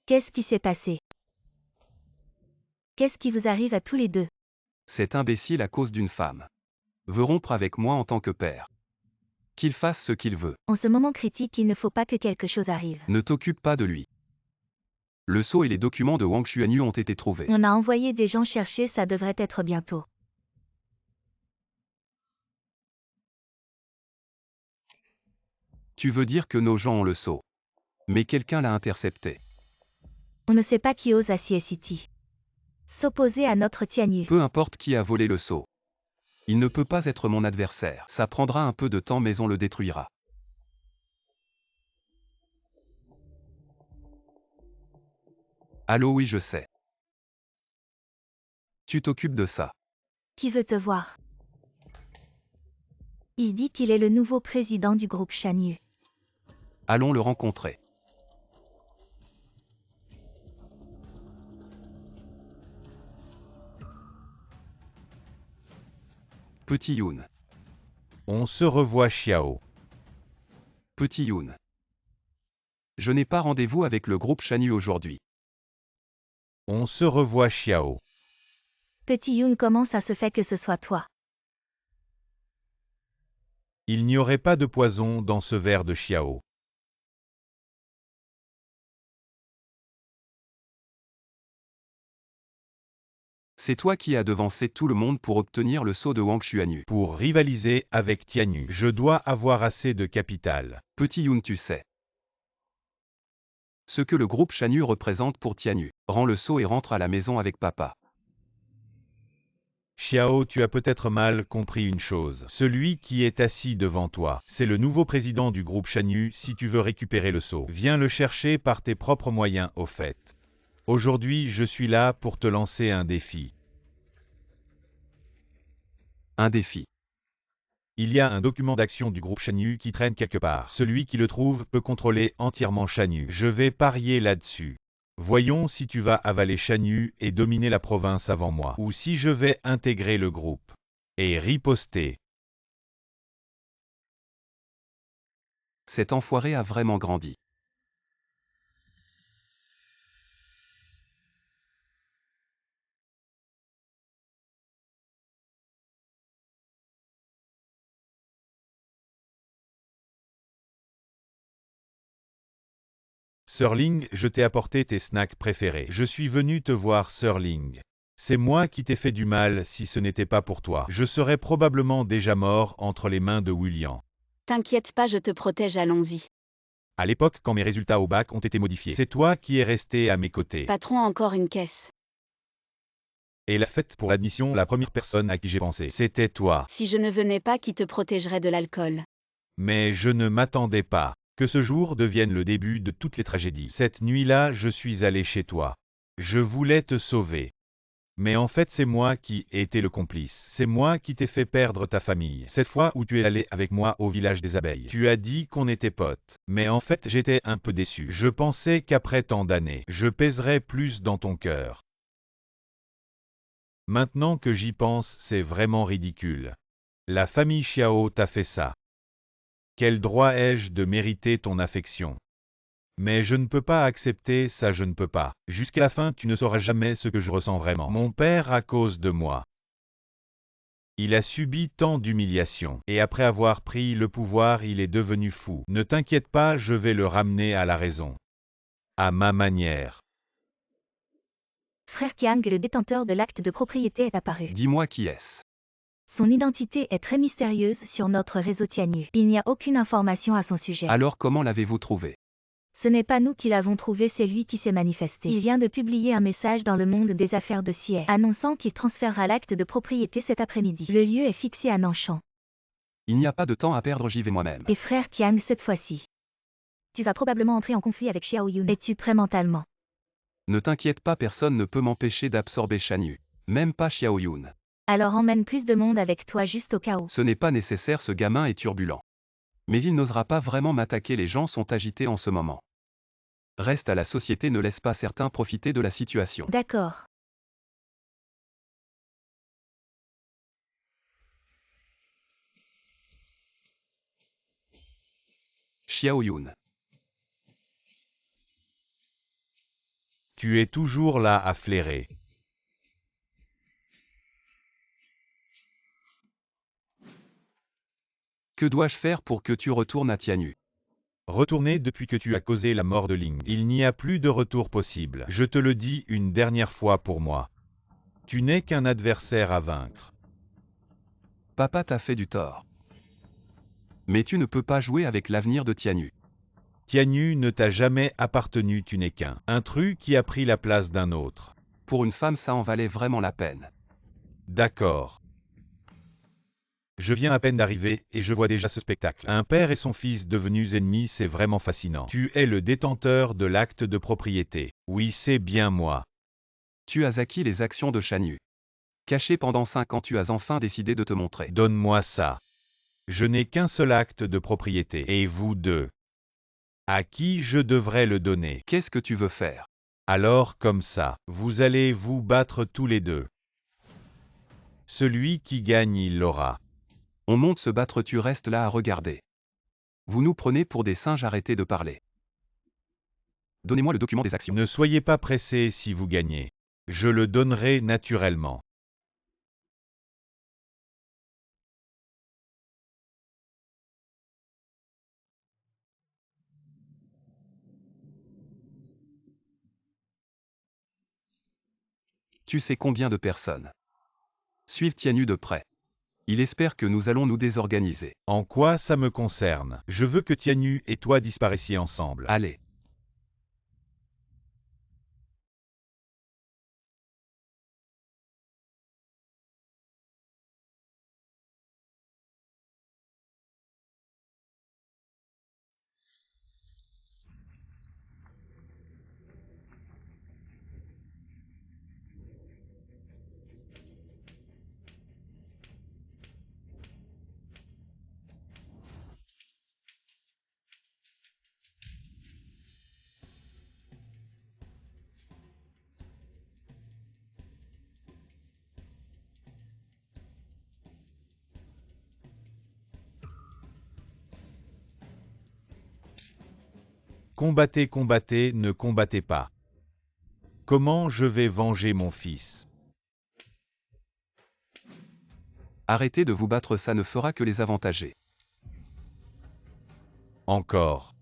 Qu'est-ce qui s'est passé? Qu'est-ce qui vous arrive à tous les deux? Cet imbécile à cause d'une femme. Veut rompre avec moi en tant que père. Qu'il fasse ce qu'il veut. En ce moment critique, il ne faut pas que quelque chose arrive. Ne t'occupe pas de lui. Le sceau et les documents de Wang Xuanyu ont été trouvés. On a envoyé des gens chercher, ça devrait être bientôt. Tu veux dire que nos gens ont le sceau. Mais quelqu'un l'a intercepté. On ne sait pas qui ose à Xie City s'opposer à notre Tianyu. Peu importe qui a volé le sceau. Il ne peut pas être mon adversaire. Ça prendra un peu de temps mais on le détruira. Allô, oui, je sais. Tu t'occupes de ça. Qui veut te voir? Il dit qu'il est le nouveau président du groupe Shanyu. Allons le rencontrer. Petit Youn. On se revoit Xiao. Petit Youn. Je n'ai pas rendez-vous avec le groupe Shanyu aujourd'hui. On se revoit Xiao. Petit Youn, comment ça se fait que ce soit toi? Il n'y aurait pas de poison dans ce verre de Xiao. C'est toi qui as devancé tout le monde pour obtenir le sceau de Wang Xuanyu. Pour rivaliser avec Tianyu, je dois avoir assez de capital. Petit Youn, tu sais. Ce que le groupe Shanyu représente pour Tianyu. Rends le sceau et rentre à la maison avec papa. Xiao, tu as peut-être mal compris une chose. Celui qui est assis devant toi, c'est le nouveau président du groupe Shanyu. Si tu veux récupérer le sceau, viens le chercher par tes propres moyens, au fait. Aujourd'hui, je suis là pour te lancer un défi. Un défi. Il y a un document d'action du groupe Shanyu qui traîne quelque part. Celui qui le trouve peut contrôler entièrement Shanyu. Je vais parier là-dessus. Voyons si tu vas avaler Shanyu et dominer la province avant moi, ou si je vais intégrer le groupe et riposter. Cet enfoiré a vraiment grandi. Sirling, je t'ai apporté tes snacks préférés. Je suis venu te voir, Sirling. C'est moi qui t'ai fait du mal. Si ce n'était pas pour toi, je serais probablement déjà mort entre les mains de William. T'inquiète pas, je te protège, allons-y. À l'époque, quand mes résultats au bac ont été modifiés, c'est toi qui es resté à mes côtés. Patron, encore une caisse. Et la fête pour l'admission, la première personne à qui j'ai pensé, c'était toi. Si je ne venais pas, qui te protégerait de l'alcool? Mais je ne m'attendais pas que ce jour devienne le début de toutes les tragédies. Cette nuit-là, je suis allé chez toi. Je voulais te sauver. Mais en fait, c'est moi qui ai été le complice. C'est moi qui t'ai fait perdre ta famille. Cette fois où tu es allé avec moi au village des abeilles, tu as dit qu'on était potes. Mais en fait, j'étais un peu déçu. Je pensais qu'après tant d'années, je pèserais plus dans ton cœur. Maintenant que j'y pense, c'est vraiment ridicule. La famille Xiao t'a fait ça. Quel droit ai-je de mériter ton affection? Mais je ne peux pas accepter ça, je ne peux pas. Jusqu'à la fin, tu ne sauras jamais ce que je ressens vraiment. Mon père à cause de moi. Il a subi tant d'humiliations, et après avoir pris le pouvoir, il est devenu fou. Ne t'inquiète pas, je vais le ramener à la raison. À ma manière. Frère Qiang, le détenteur de l'acte de propriété, est apparu. Dis-moi qui est-ce. Son identité est très mystérieuse sur notre réseau Tianyu. Il n'y a aucune information à son sujet. Alors comment l'avez-vous trouvé? Ce n'est pas nous qui l'avons trouvé, c'est lui qui s'est manifesté. Il vient de publier un message dans le monde des affaires de Sier, annonçant qu'il transférera l'acte de propriété cet après-midi. Le lieu est fixé à Nanshan. Il n'y a pas de temps à perdre, j'y vais moi-même. Et frère Tiang cette fois-ci. Tu vas probablement entrer en conflit avec Xiao Yun. Es-tu prêt mentalement? Ne t'inquiète pas, personne ne peut m'empêcher d'absorber Shan Yu. Même pas Xiao Yun. Alors emmène plus de monde avec toi juste au cas où. Ce n'est pas nécessaire, ce gamin est turbulent. Mais il n'osera pas vraiment m'attaquer, les gens sont agités en ce moment. Reste à la société, ne laisse pas certains profiter de la situation. D'accord. Xiao Yun. Tu es toujours là à flairer. Que dois-je faire pour que tu retournes à Tianyu? Retourner depuis que tu as causé la mort de Ling. Il n'y a plus de retour possible. Je te le dis une dernière fois pour moi. Tu n'es qu'un adversaire à vaincre. Papa t'a fait du tort. Mais tu ne peux pas jouer avec l'avenir de Tianyu. Tianyu ne t'a jamais appartenu, tu n'es qu'un intrus qui a pris la place d'un autre. Pour une femme, ça en valait vraiment la peine. D'accord. Je viens à peine d'arriver et je vois déjà ce spectacle. Un père et son fils devenus ennemis, c'est vraiment fascinant. Tu es le détenteur de l'acte de propriété. Oui, c'est bien moi. Tu as acquis les actions de Shan Yu. Caché pendant 5 ans, tu as enfin décidé de te montrer. Donne-moi ça. Je n'ai qu'un seul acte de propriété. Et vous deux? À qui je devrais le donner? Qu'est-ce que tu veux faire? Alors comme ça, vous allez vous battre tous les deux. Celui qui gagne, il l'aura. On monte se battre, tu restes là à regarder. Vous nous prenez pour des singes, arrêtez de parler. Donnez-moi le document des actions. Ne soyez pas pressés si vous gagnez. Je le donnerai naturellement. Tu sais combien de personnes suivent Tianyu de près. Il espère que nous allons nous désorganiser. En quoi ça me concerne? Je veux que Tianyu et toi disparaissiez ensemble. Allez. Combattez, combattez, ne combattez pas. Comment je vais venger mon fils? Arrêtez de vous battre, ça ne fera que les avantager. Encore.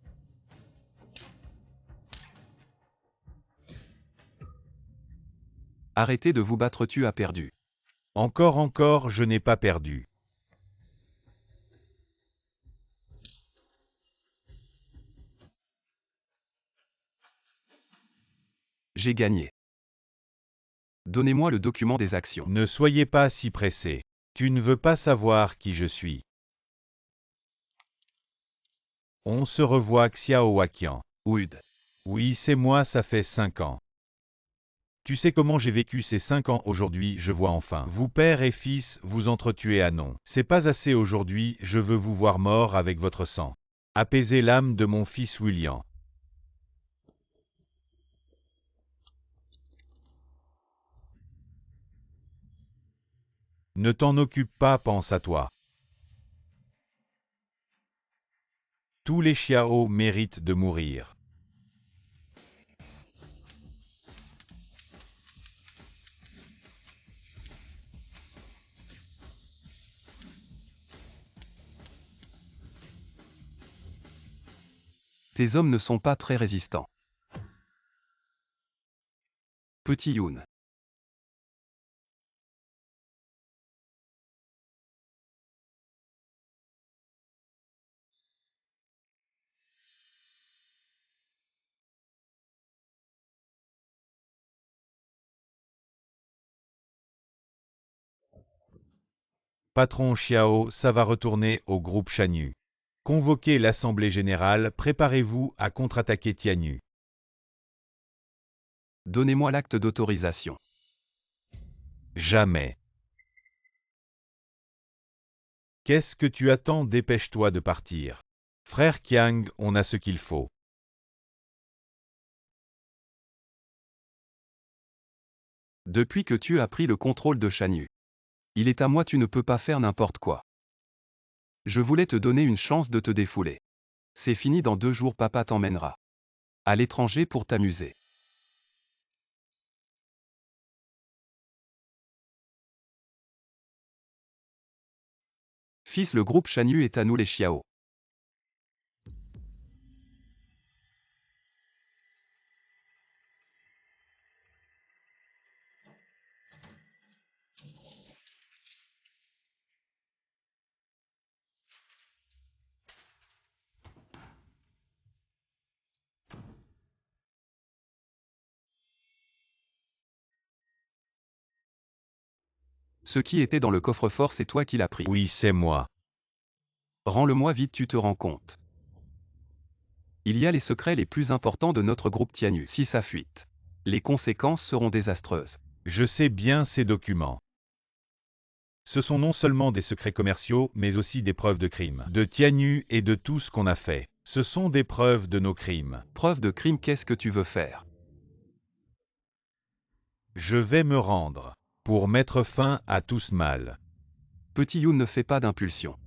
Arrêtez de vous battre, tu as perdu. Encore, je n'ai pas perdu. J'ai gagné. Donnez-moi le document des actions. Ne soyez pas si pressés. Tu ne veux pas savoir qui je suis. On se revoit, Xiao Waqian. Wood. Oui, c'est moi, ça fait 5 ans. Tu sais comment j'ai vécu ces 5 ans? Aujourd'hui, je vois enfin. Vous, père et fils, vous entretuez à non. C'est pas assez aujourd'hui, je veux vous voir mort avec votre sang. Apaisez l'âme de mon fils William. Ne t'en occupe pas, pense à toi. Tous les Xiao méritent de mourir. Tes hommes ne sont pas très résistants. Petit Yoon. Patron Xiao, ça va retourner au groupe Shanyu. Convoquez l'Assemblée Générale, préparez-vous à contre-attaquer Tianyu. Donnez-moi l'acte d'autorisation. Jamais. Qu'est-ce que tu attends? Dépêche-toi de partir. Frère Qiang, on a ce qu'il faut. Depuis que tu as pris le contrôle de Shanyu, il est à moi, tu ne peux pas faire n'importe quoi. Je voulais te donner une chance de te défouler. C'est fini, dans 2 jours papa t'emmènera à l'étranger pour t'amuser. Fils, le groupe Shanyu est à nous les Xiao. Ce qui était dans le coffre-fort, c'est toi qui l'as pris. Oui, c'est moi. Rends-le-moi vite, tu te rends compte. Il y a les secrets les plus importants de notre groupe Tianyu. Si ça fuite, les conséquences seront désastreuses. Je sais bien ces documents. Ce sont non seulement des secrets commerciaux, mais aussi des preuves de crime. De Tianyu et de tout ce qu'on a fait. Ce sont des preuves de nos crimes. Preuve de crime, qu'est-ce que tu veux faire? Je vais me rendre. Pour mettre fin à tout ce mal. Petit Yoon, ne fait pas d'impulsion.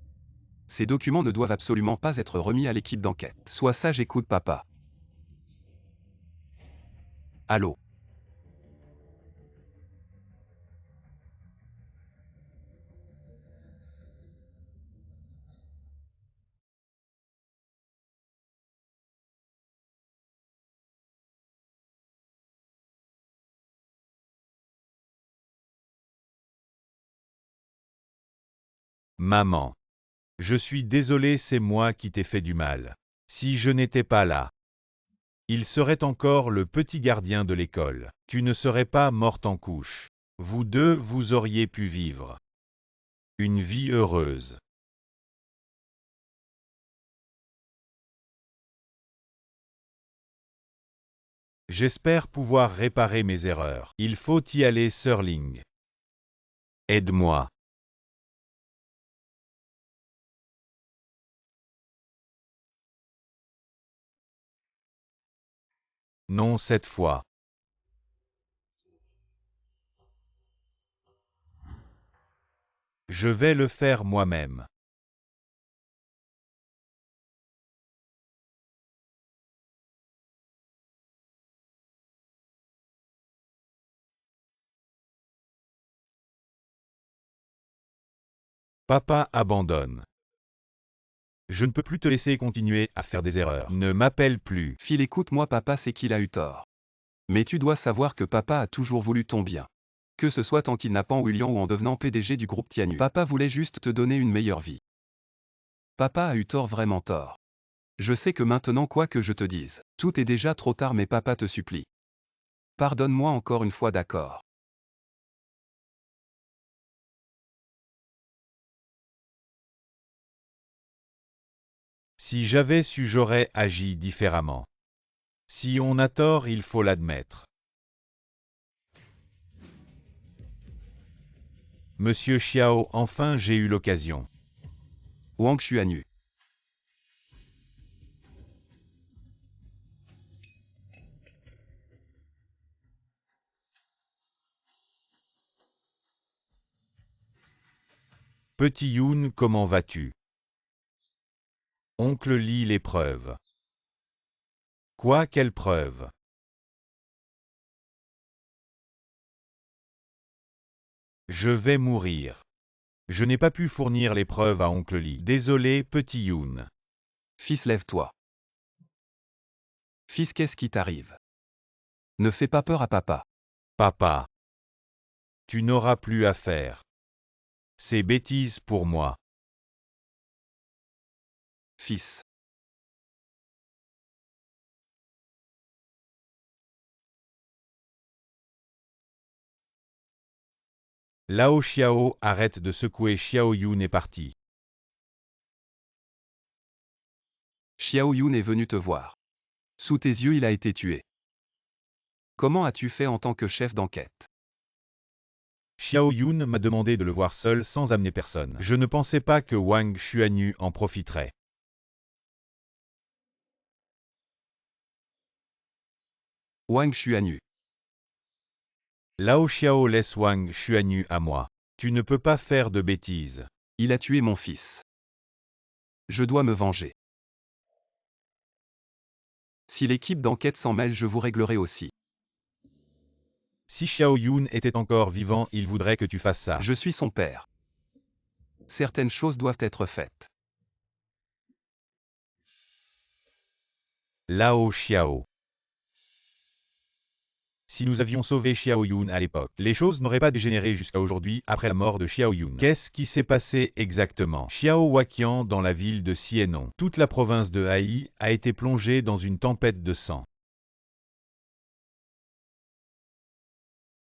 Ces documents ne doivent absolument pas être remis à l'équipe d'enquête. Sois sage, écoute papa. Allô? Maman. Je suis désolé, c'est moi qui t'ai fait du mal. Si je n'étais pas là, il serait encore le petit gardien de l'école. Tu ne serais pas morte en couche. Vous deux, vous auriez pu vivre une vie heureuse. J'espère pouvoir réparer mes erreurs. Il faut y aller, Sir Ling. Aide-moi. Non cette fois. Je vais le faire moi-même. Papa abandonne. Je ne peux plus te laisser continuer à faire des erreurs. Ne m'appelle plus. Phil, écoute-moi, papa sait qu'il a eu tort. Mais tu dois savoir que papa a toujours voulu ton bien. Que ce soit en kidnappant William ou en devenant PDG du groupe Tianyu. Papa voulait juste te donner une meilleure vie. Papa a eu tort, vraiment tort. Je sais que maintenant, quoi que je te dise, tout est déjà trop tard, mais papa te supplie. Pardonne-moi encore une fois, d'accord? Si j'avais su, j'aurais agi différemment. Si on a tort, il faut l'admettre. Monsieur Xiao, enfin j'ai eu l'occasion. Wang Xuanyu. Petit Yoon, comment vas-tu? Oncle lit les preuves. Quoi, quelle preuve? Je vais mourir. Je n'ai pas pu fournir les preuves à Oncle Lee. Désolé, petit Yoon. Fils, lève-toi. Fils, qu'est-ce qui t'arrive? Ne fais pas peur à papa. Papa. Tu n'auras plus à faire. C'est bêtise pour moi. Fils. Lao Xiao arrête de secouer Xiao Yun est parti. Xiao Yun est venu te voir. Sous tes yeux il a été tué. Comment as-tu fait en tant que chef d'enquête? Xiao Yun m'a demandé de le voir seul sans amener personne. Je ne pensais pas que Wang Xuanyu en profiterait. Wang Xuanyu. Lao Xiao laisse Wang Xuanyu à moi. Tu ne peux pas faire de bêtises. Il a tué mon fils. Je dois me venger. Si l'équipe d'enquête s'en mêle, je vous réglerai aussi. Si Xiao Yun était encore vivant, il voudrait que tu fasses ça. Je suis son père. Certaines choses doivent être faites. Lao Xiao. Si nous avions sauvé Xiao Yun à l'époque, les choses n'auraient pas dégénéré jusqu'à aujourd'hui après la mort de Xiao Yun. Qu'est-ce qui s'est passé exactement? Xiao Waqian dans la ville de Sienon. Toute la province de Hai a été plongée dans une tempête de sang.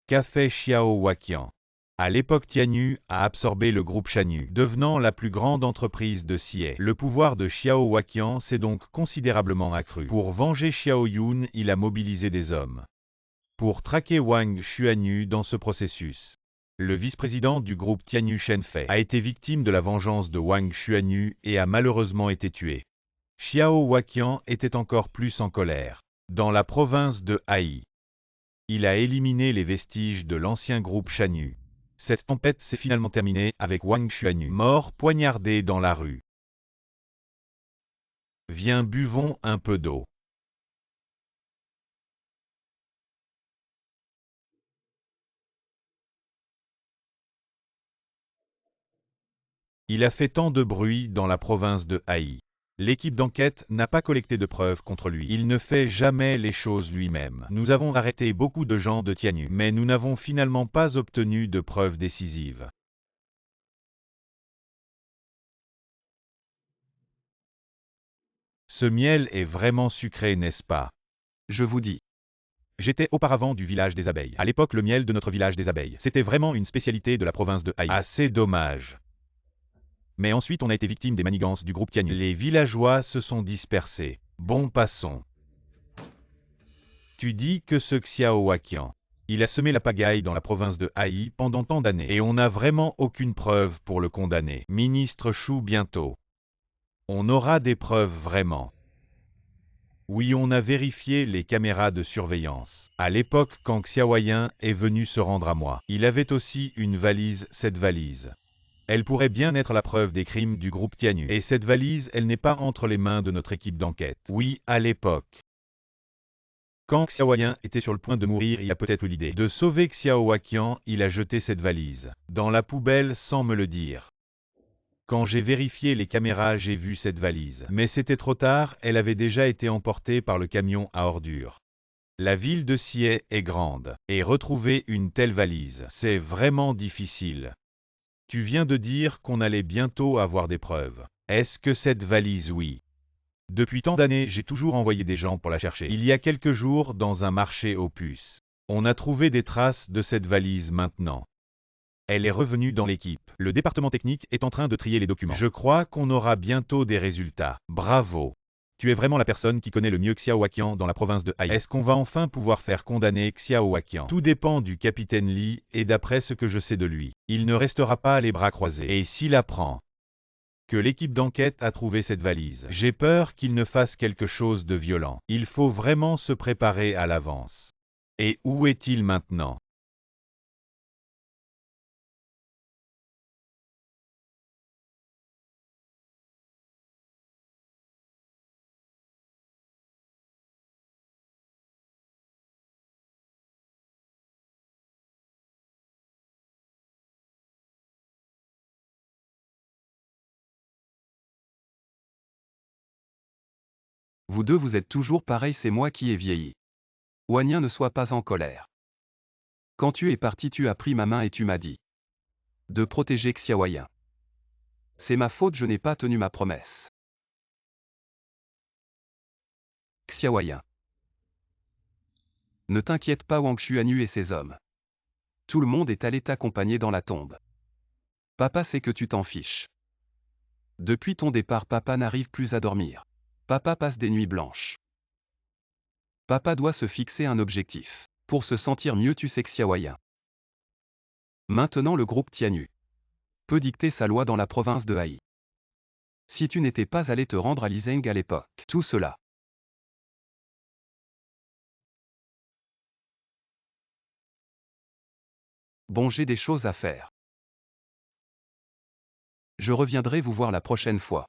Qu'a fait Xiao Waqian? À l'époque, Tianyu a absorbé le groupe Shanyu, devenant la plus grande entreprise de Xie. Le pouvoir de Xiao Waqian s'est donc considérablement accru. Pour venger Xiao Yun, il a mobilisé des hommes pour traquer Wang Xuanyu dans ce processus. Le vice-président du groupe Tianyu Shenfei a été victime de la vengeance de Wang Xuanyu et a malheureusement été tué. Xiao Waqian était encore plus en colère. Dans la province de Hai, il a éliminé les vestiges de l'ancien groupe Shanyu. Cette tempête s'est finalement terminée avec Wang Xuanyu mort poignardé dans la rue. Viens, buvons un peu d'eau. Il a fait tant de bruit dans la province de Hai. L'équipe d'enquête n'a pas collecté de preuves contre lui. Il ne fait jamais les choses lui-même. Nous avons arrêté beaucoup de gens de Tianyu, mais nous n'avons finalement pas obtenu de preuves décisives. Ce miel est vraiment sucré, n'est-ce pas? Je vous dis. J'étais auparavant du village des abeilles. À l'époque, le miel de notre village des abeilles, c'était vraiment une spécialité de la province de Hai. Assez dommage. Mais ensuite, on a été victime des manigances du groupe Tianyu. Les villageois se sont dispersés. Bon, passons. Tu dis que ce Xiao Waqian, il a semé la pagaille dans la province de Hai pendant tant d'années, et on n'a vraiment aucune preuve pour le condamner. Ministre Shu, bientôt. On aura des preuves vraiment. Oui, on a vérifié les caméras de surveillance. À l'époque, quand Xiaoyan est venu se rendre à moi, il avait aussi une valise, cette valise. Elle pourrait bien être la preuve des crimes du groupe Tianyu. Et cette valise, elle n'est pas entre les mains de notre équipe d'enquête. Oui, à l'époque. Quand Xiaoyan était sur le point de mourir, il a peut-être eu l'idée de sauver Xiao Waqian, il a jeté cette valise dans la poubelle sans me le dire. Quand j'ai vérifié les caméras, j'ai vu cette valise. Mais c'était trop tard, elle avait déjà été emportée par le camion à ordures. La ville de Xie est grande, et retrouver une telle valise, c'est vraiment difficile. Tu viens de dire qu'on allait bientôt avoir des preuves. Est-ce que cette valise, oui? Depuis tant d'années, j'ai toujours envoyé des gens pour la chercher. Il y a quelques jours, dans un marché aux puces, on a trouvé des traces de cette valise maintenant. Elle est revenue dans l'équipe. Le département technique est en train de trier les documents. Je crois qu'on aura bientôt des résultats. Bravo! Tu es vraiment la personne qui connaît le mieux Xiao Waqian dans la province de Hai. Est-ce qu'on va enfin pouvoir faire condamner Xiao Waqian? Tout dépend du capitaine Li, et d'après ce que je sais de lui, il ne restera pas les bras croisés. Et s'il apprend que l'équipe d'enquête a trouvé cette valise, j'ai peur qu'il ne fasse quelque chose de violent. Il faut vraiment se préparer à l'avance. Et où est-il maintenant? Vous deux vous êtes toujours pareils, c'est moi qui ai vieilli. Wanyan, ne sois pas en colère. Quand tu es parti, tu as pris ma main et tu m'as dit de protéger Xiaoyan. C'est ma faute, je n'ai pas tenu ma promesse. Xiaoyan. Ne t'inquiète pas, Wang Xuanyu et ses hommes. Tout le monde est allé t'accompagner dans la tombe. Papa sait que tu t'en fiches. Depuis ton départ, papa n'arrive plus à dormir. Papa passe des nuits blanches. Papa doit se fixer un objectif. Pour se sentir mieux, tu sais, Xiaoyan. Maintenant le groupe Tianyu peut dicter sa loi dans la province de Haï. Si tu n'étais pas allé te rendre à Lizeng à l'époque, tout cela. Bon, j'ai des choses à faire. Je reviendrai vous voir la prochaine fois.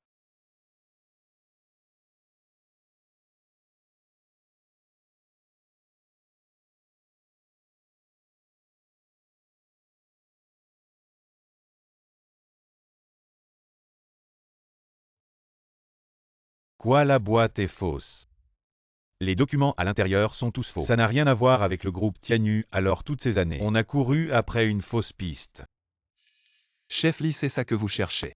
Quoi, la boîte est fausse? Les documents à l'intérieur sont tous faux. Ça n'a rien à voir avec le groupe Tianyu, alors toutes ces années, on a couru après une fausse piste. Chef Li, c'est ça que vous cherchez.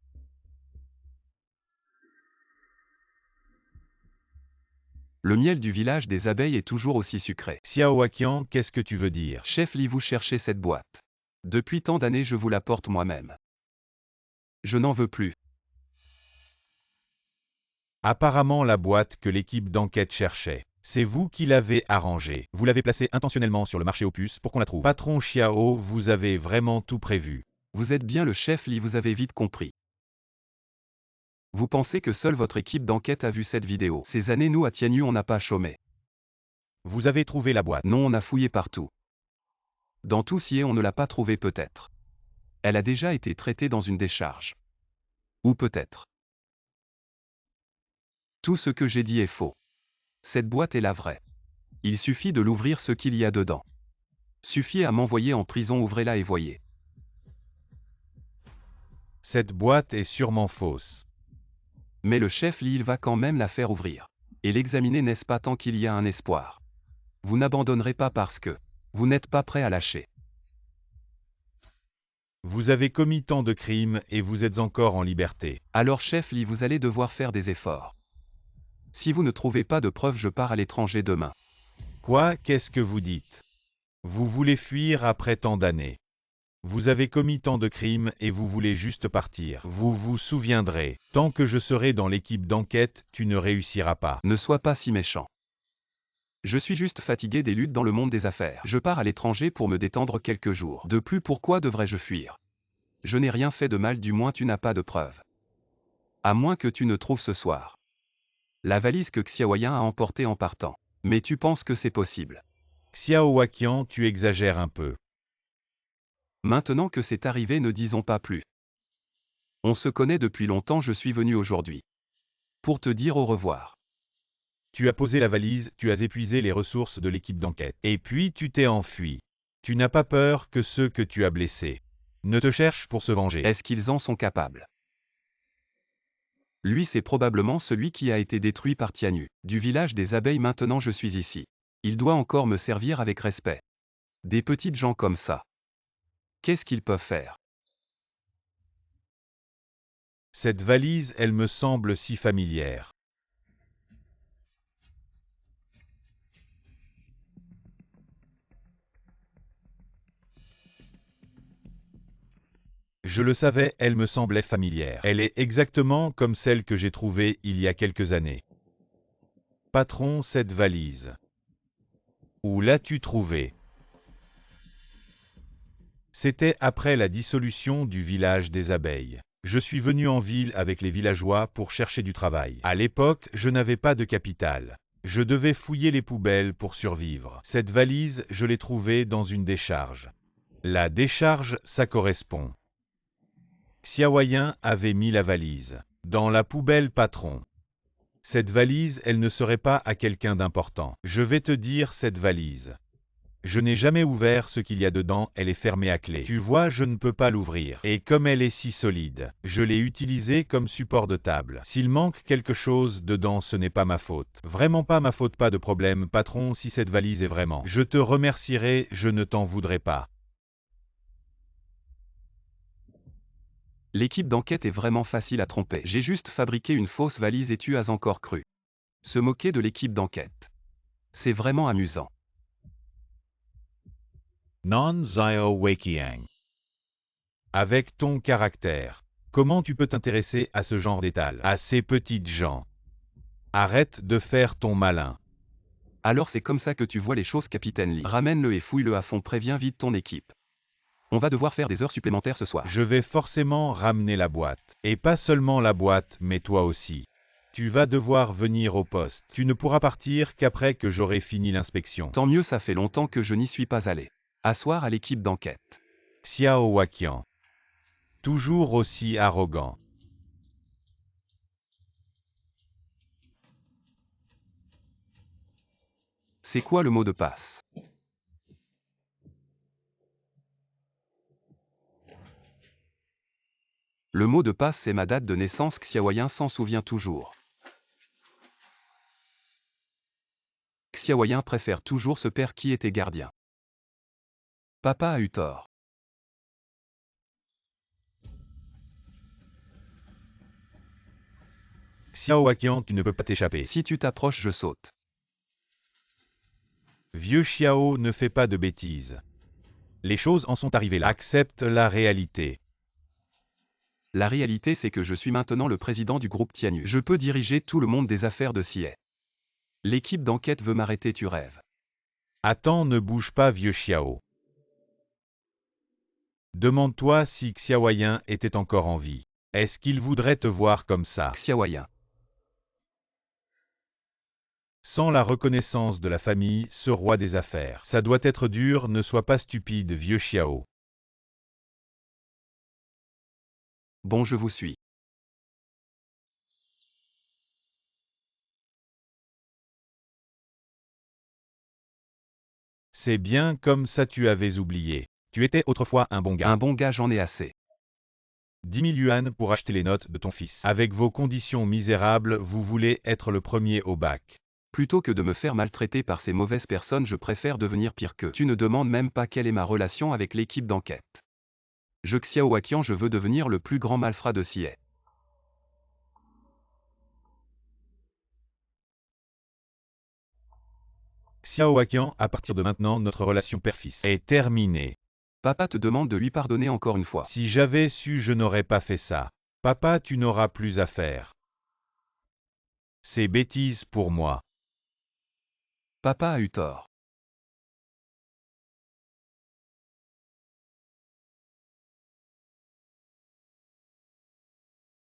Le miel du village des abeilles est toujours aussi sucré. Xiao Waqian, qu'est-ce que tu veux dire? Chef Li, vous cherchez cette boîte. Depuis tant d'années, je vous la porte moi-même. Je n'en veux plus. Apparemment la boîte que l'équipe d'enquête cherchait. C'est vous qui l'avez arrangée. Vous l'avez placée intentionnellement sur le marché aux puces pour qu'on la trouve. Patron Xiao, vous avez vraiment tout prévu. Vous êtes bien le chef Li, vous avez vite compris. Vous pensez que seule votre équipe d'enquête a vu cette vidéo? Ces années, nous à Tianyu, on n'a pas chômé. Vous avez trouvé la boîte. Non, on a fouillé partout. Dans tout Sié, on ne l'a pas trouvée peut-être. Elle a déjà été traitée dans une décharge. Ou peut-être. Tout ce que j'ai dit est faux. Cette boîte est la vraie. Il suffit de l'ouvrir, ce qu'il y a dedans. Suffit à m'envoyer en prison, ouvrez-la et voyez. Cette boîte est sûrement fausse. Mais le chef Li, il va quand même la faire ouvrir. Et l'examiner, n'est-ce pas, tant qu'il y a un espoir. Vous n'abandonnerez pas parce que vous n'êtes pas prêt à lâcher. Vous avez commis tant de crimes et vous êtes encore en liberté. Alors chef Li, vous allez devoir faire des efforts. Si vous ne trouvez pas de preuves, je pars à l'étranger demain. Quoi, qu'est-ce que vous dites? Vous voulez fuir après tant d'années. Vous avez commis tant de crimes et vous voulez juste partir. Vous vous souviendrez, tant que je serai dans l'équipe d'enquête, tu ne réussiras pas. Ne sois pas si méchant. Je suis juste fatigué des luttes dans le monde des affaires. Je pars à l'étranger pour me détendre quelques jours. De plus, pourquoi devrais-je fuir? Je n'ai rien fait de mal, du moins tu n'as pas de preuves. À moins que tu ne trouves ce soir la valise que Xiaoyan a emportée en partant. Mais tu penses que c'est possible? Xiao Waqian, tu exagères un peu. Maintenant que c'est arrivé, ne disons pas plus. On se connaît depuis longtemps, je suis venu aujourd'hui pour te dire au revoir. Tu as posé la valise, tu as épuisé les ressources de l'équipe d'enquête. Et puis tu t'es enfui. Tu n'as pas peur que ceux que tu as blessés ne te cherchent pour se venger. Est-ce qu'ils en sont capables? Lui, c'est probablement celui qui a été détruit par Tianyu. Du village des abeilles, maintenant je suis ici. Il doit encore me servir avec respect. Des petites gens comme ça. Qu'est-ce qu'ils peuvent faire? Cette valise, elle me semble si familière. Je le savais, elle me semblait familière. Elle est exactement comme celle que j'ai trouvée il y a quelques années. Patron, cette valise. Où l'as-tu trouvée? C'était après la dissolution du village des abeilles. Je suis venu en ville avec les villageois pour chercher du travail. À l'époque, je n'avais pas de capital. Je devais fouiller les poubelles pour survivre. Cette valise, je l'ai trouvée dans une décharge. La décharge, ça correspond. Xiaoyan avait mis la valise dans la poubelle, patron. Cette valise, elle ne serait pas à quelqu'un d'important. Je vais te dire cette valise. Je n'ai jamais ouvert ce qu'il y a dedans, elle est fermée à clé. Tu vois, je ne peux pas l'ouvrir. Et comme elle est si solide, je l'ai utilisée comme support de table. S'il manque quelque chose dedans, ce n'est pas ma faute. Vraiment pas ma faute, pas de problème, patron, si cette valise est vraiment. Je te remercierai, je ne t'en voudrais pas. L'équipe d'enquête est vraiment facile à tromper. J'ai juste fabriqué une fausse valise et tu as encore cru. Se moquer de l'équipe d'enquête. C'est vraiment amusant. Non Xiao Weiqiang. Avec ton caractère, comment tu peux t'intéresser à ce genre d'étal, à ces petites gens? Arrête de faire ton malin. Alors c'est comme ça que tu vois les choses, capitaine Lee. Ramène-le et fouille-le à fond, préviens vite ton équipe. On va devoir faire des heures supplémentaires ce soir. Je vais forcément ramener la boîte. Et pas seulement la boîte, mais toi aussi. Tu vas devoir venir au poste. Tu ne pourras partir qu'après que j'aurai fini l'inspection. Tant mieux, ça fait longtemps que je n'y suis pas allé. Asseoir à l'équipe d'enquête. Xiao Weiqiang. Toujours aussi arrogant. C'est quoi le mot de passe? Le mot de passe, c'est ma date de naissance. Xiaoyan s'en souvient toujours. Xiaoyan préfère toujours ce père qui était gardien. Papa a eu tort. Xiao Weiqiang, tu ne peux pas t'échapper. Si tu t'approches, je saute. Vieux Xiao, ne fais pas de bêtises. Les choses en sont arrivées là. Accepte la réalité. La réalité, c'est que je suis maintenant le président du groupe Tianyu. Je peux diriger tout le monde des affaires de CIE. L'équipe d'enquête veut m'arrêter, tu rêves. Attends, ne bouge pas, vieux Xiao. Demande-toi si Xiaoyan était encore en vie. Est-ce qu'il voudrait te voir comme ça? Xiaoyan. Sans la reconnaissance de la famille, ce roi des affaires. Ça doit être dur, ne sois pas stupide, vieux Xiao. Bon, je vous suis. C'est bien comme ça, tu avais oublié. Tu étais autrefois un bon gars. Un bon gars, j'en ai assez. 10 000 yuan pour acheter les notes de ton fils. Avec vos conditions misérables, vous voulez être le premier au bac. Plutôt que de me faire maltraiter par ces mauvaises personnes, je préfère devenir pire qu'eux. Tu ne demandes même pas quelle est ma relation avec l'équipe d'enquête. Je Xiao Weiqiang, je veux devenir le plus grand malfrat de CIE. Xiao Weiqiang, à partir de maintenant, notre relation père-fils est terminée. Papa te demande de lui pardonner encore une fois. Si j'avais su, je n'aurais pas fait ça. Papa, tu n'auras plus à faire. C'est bêtise pour moi. Papa a eu tort.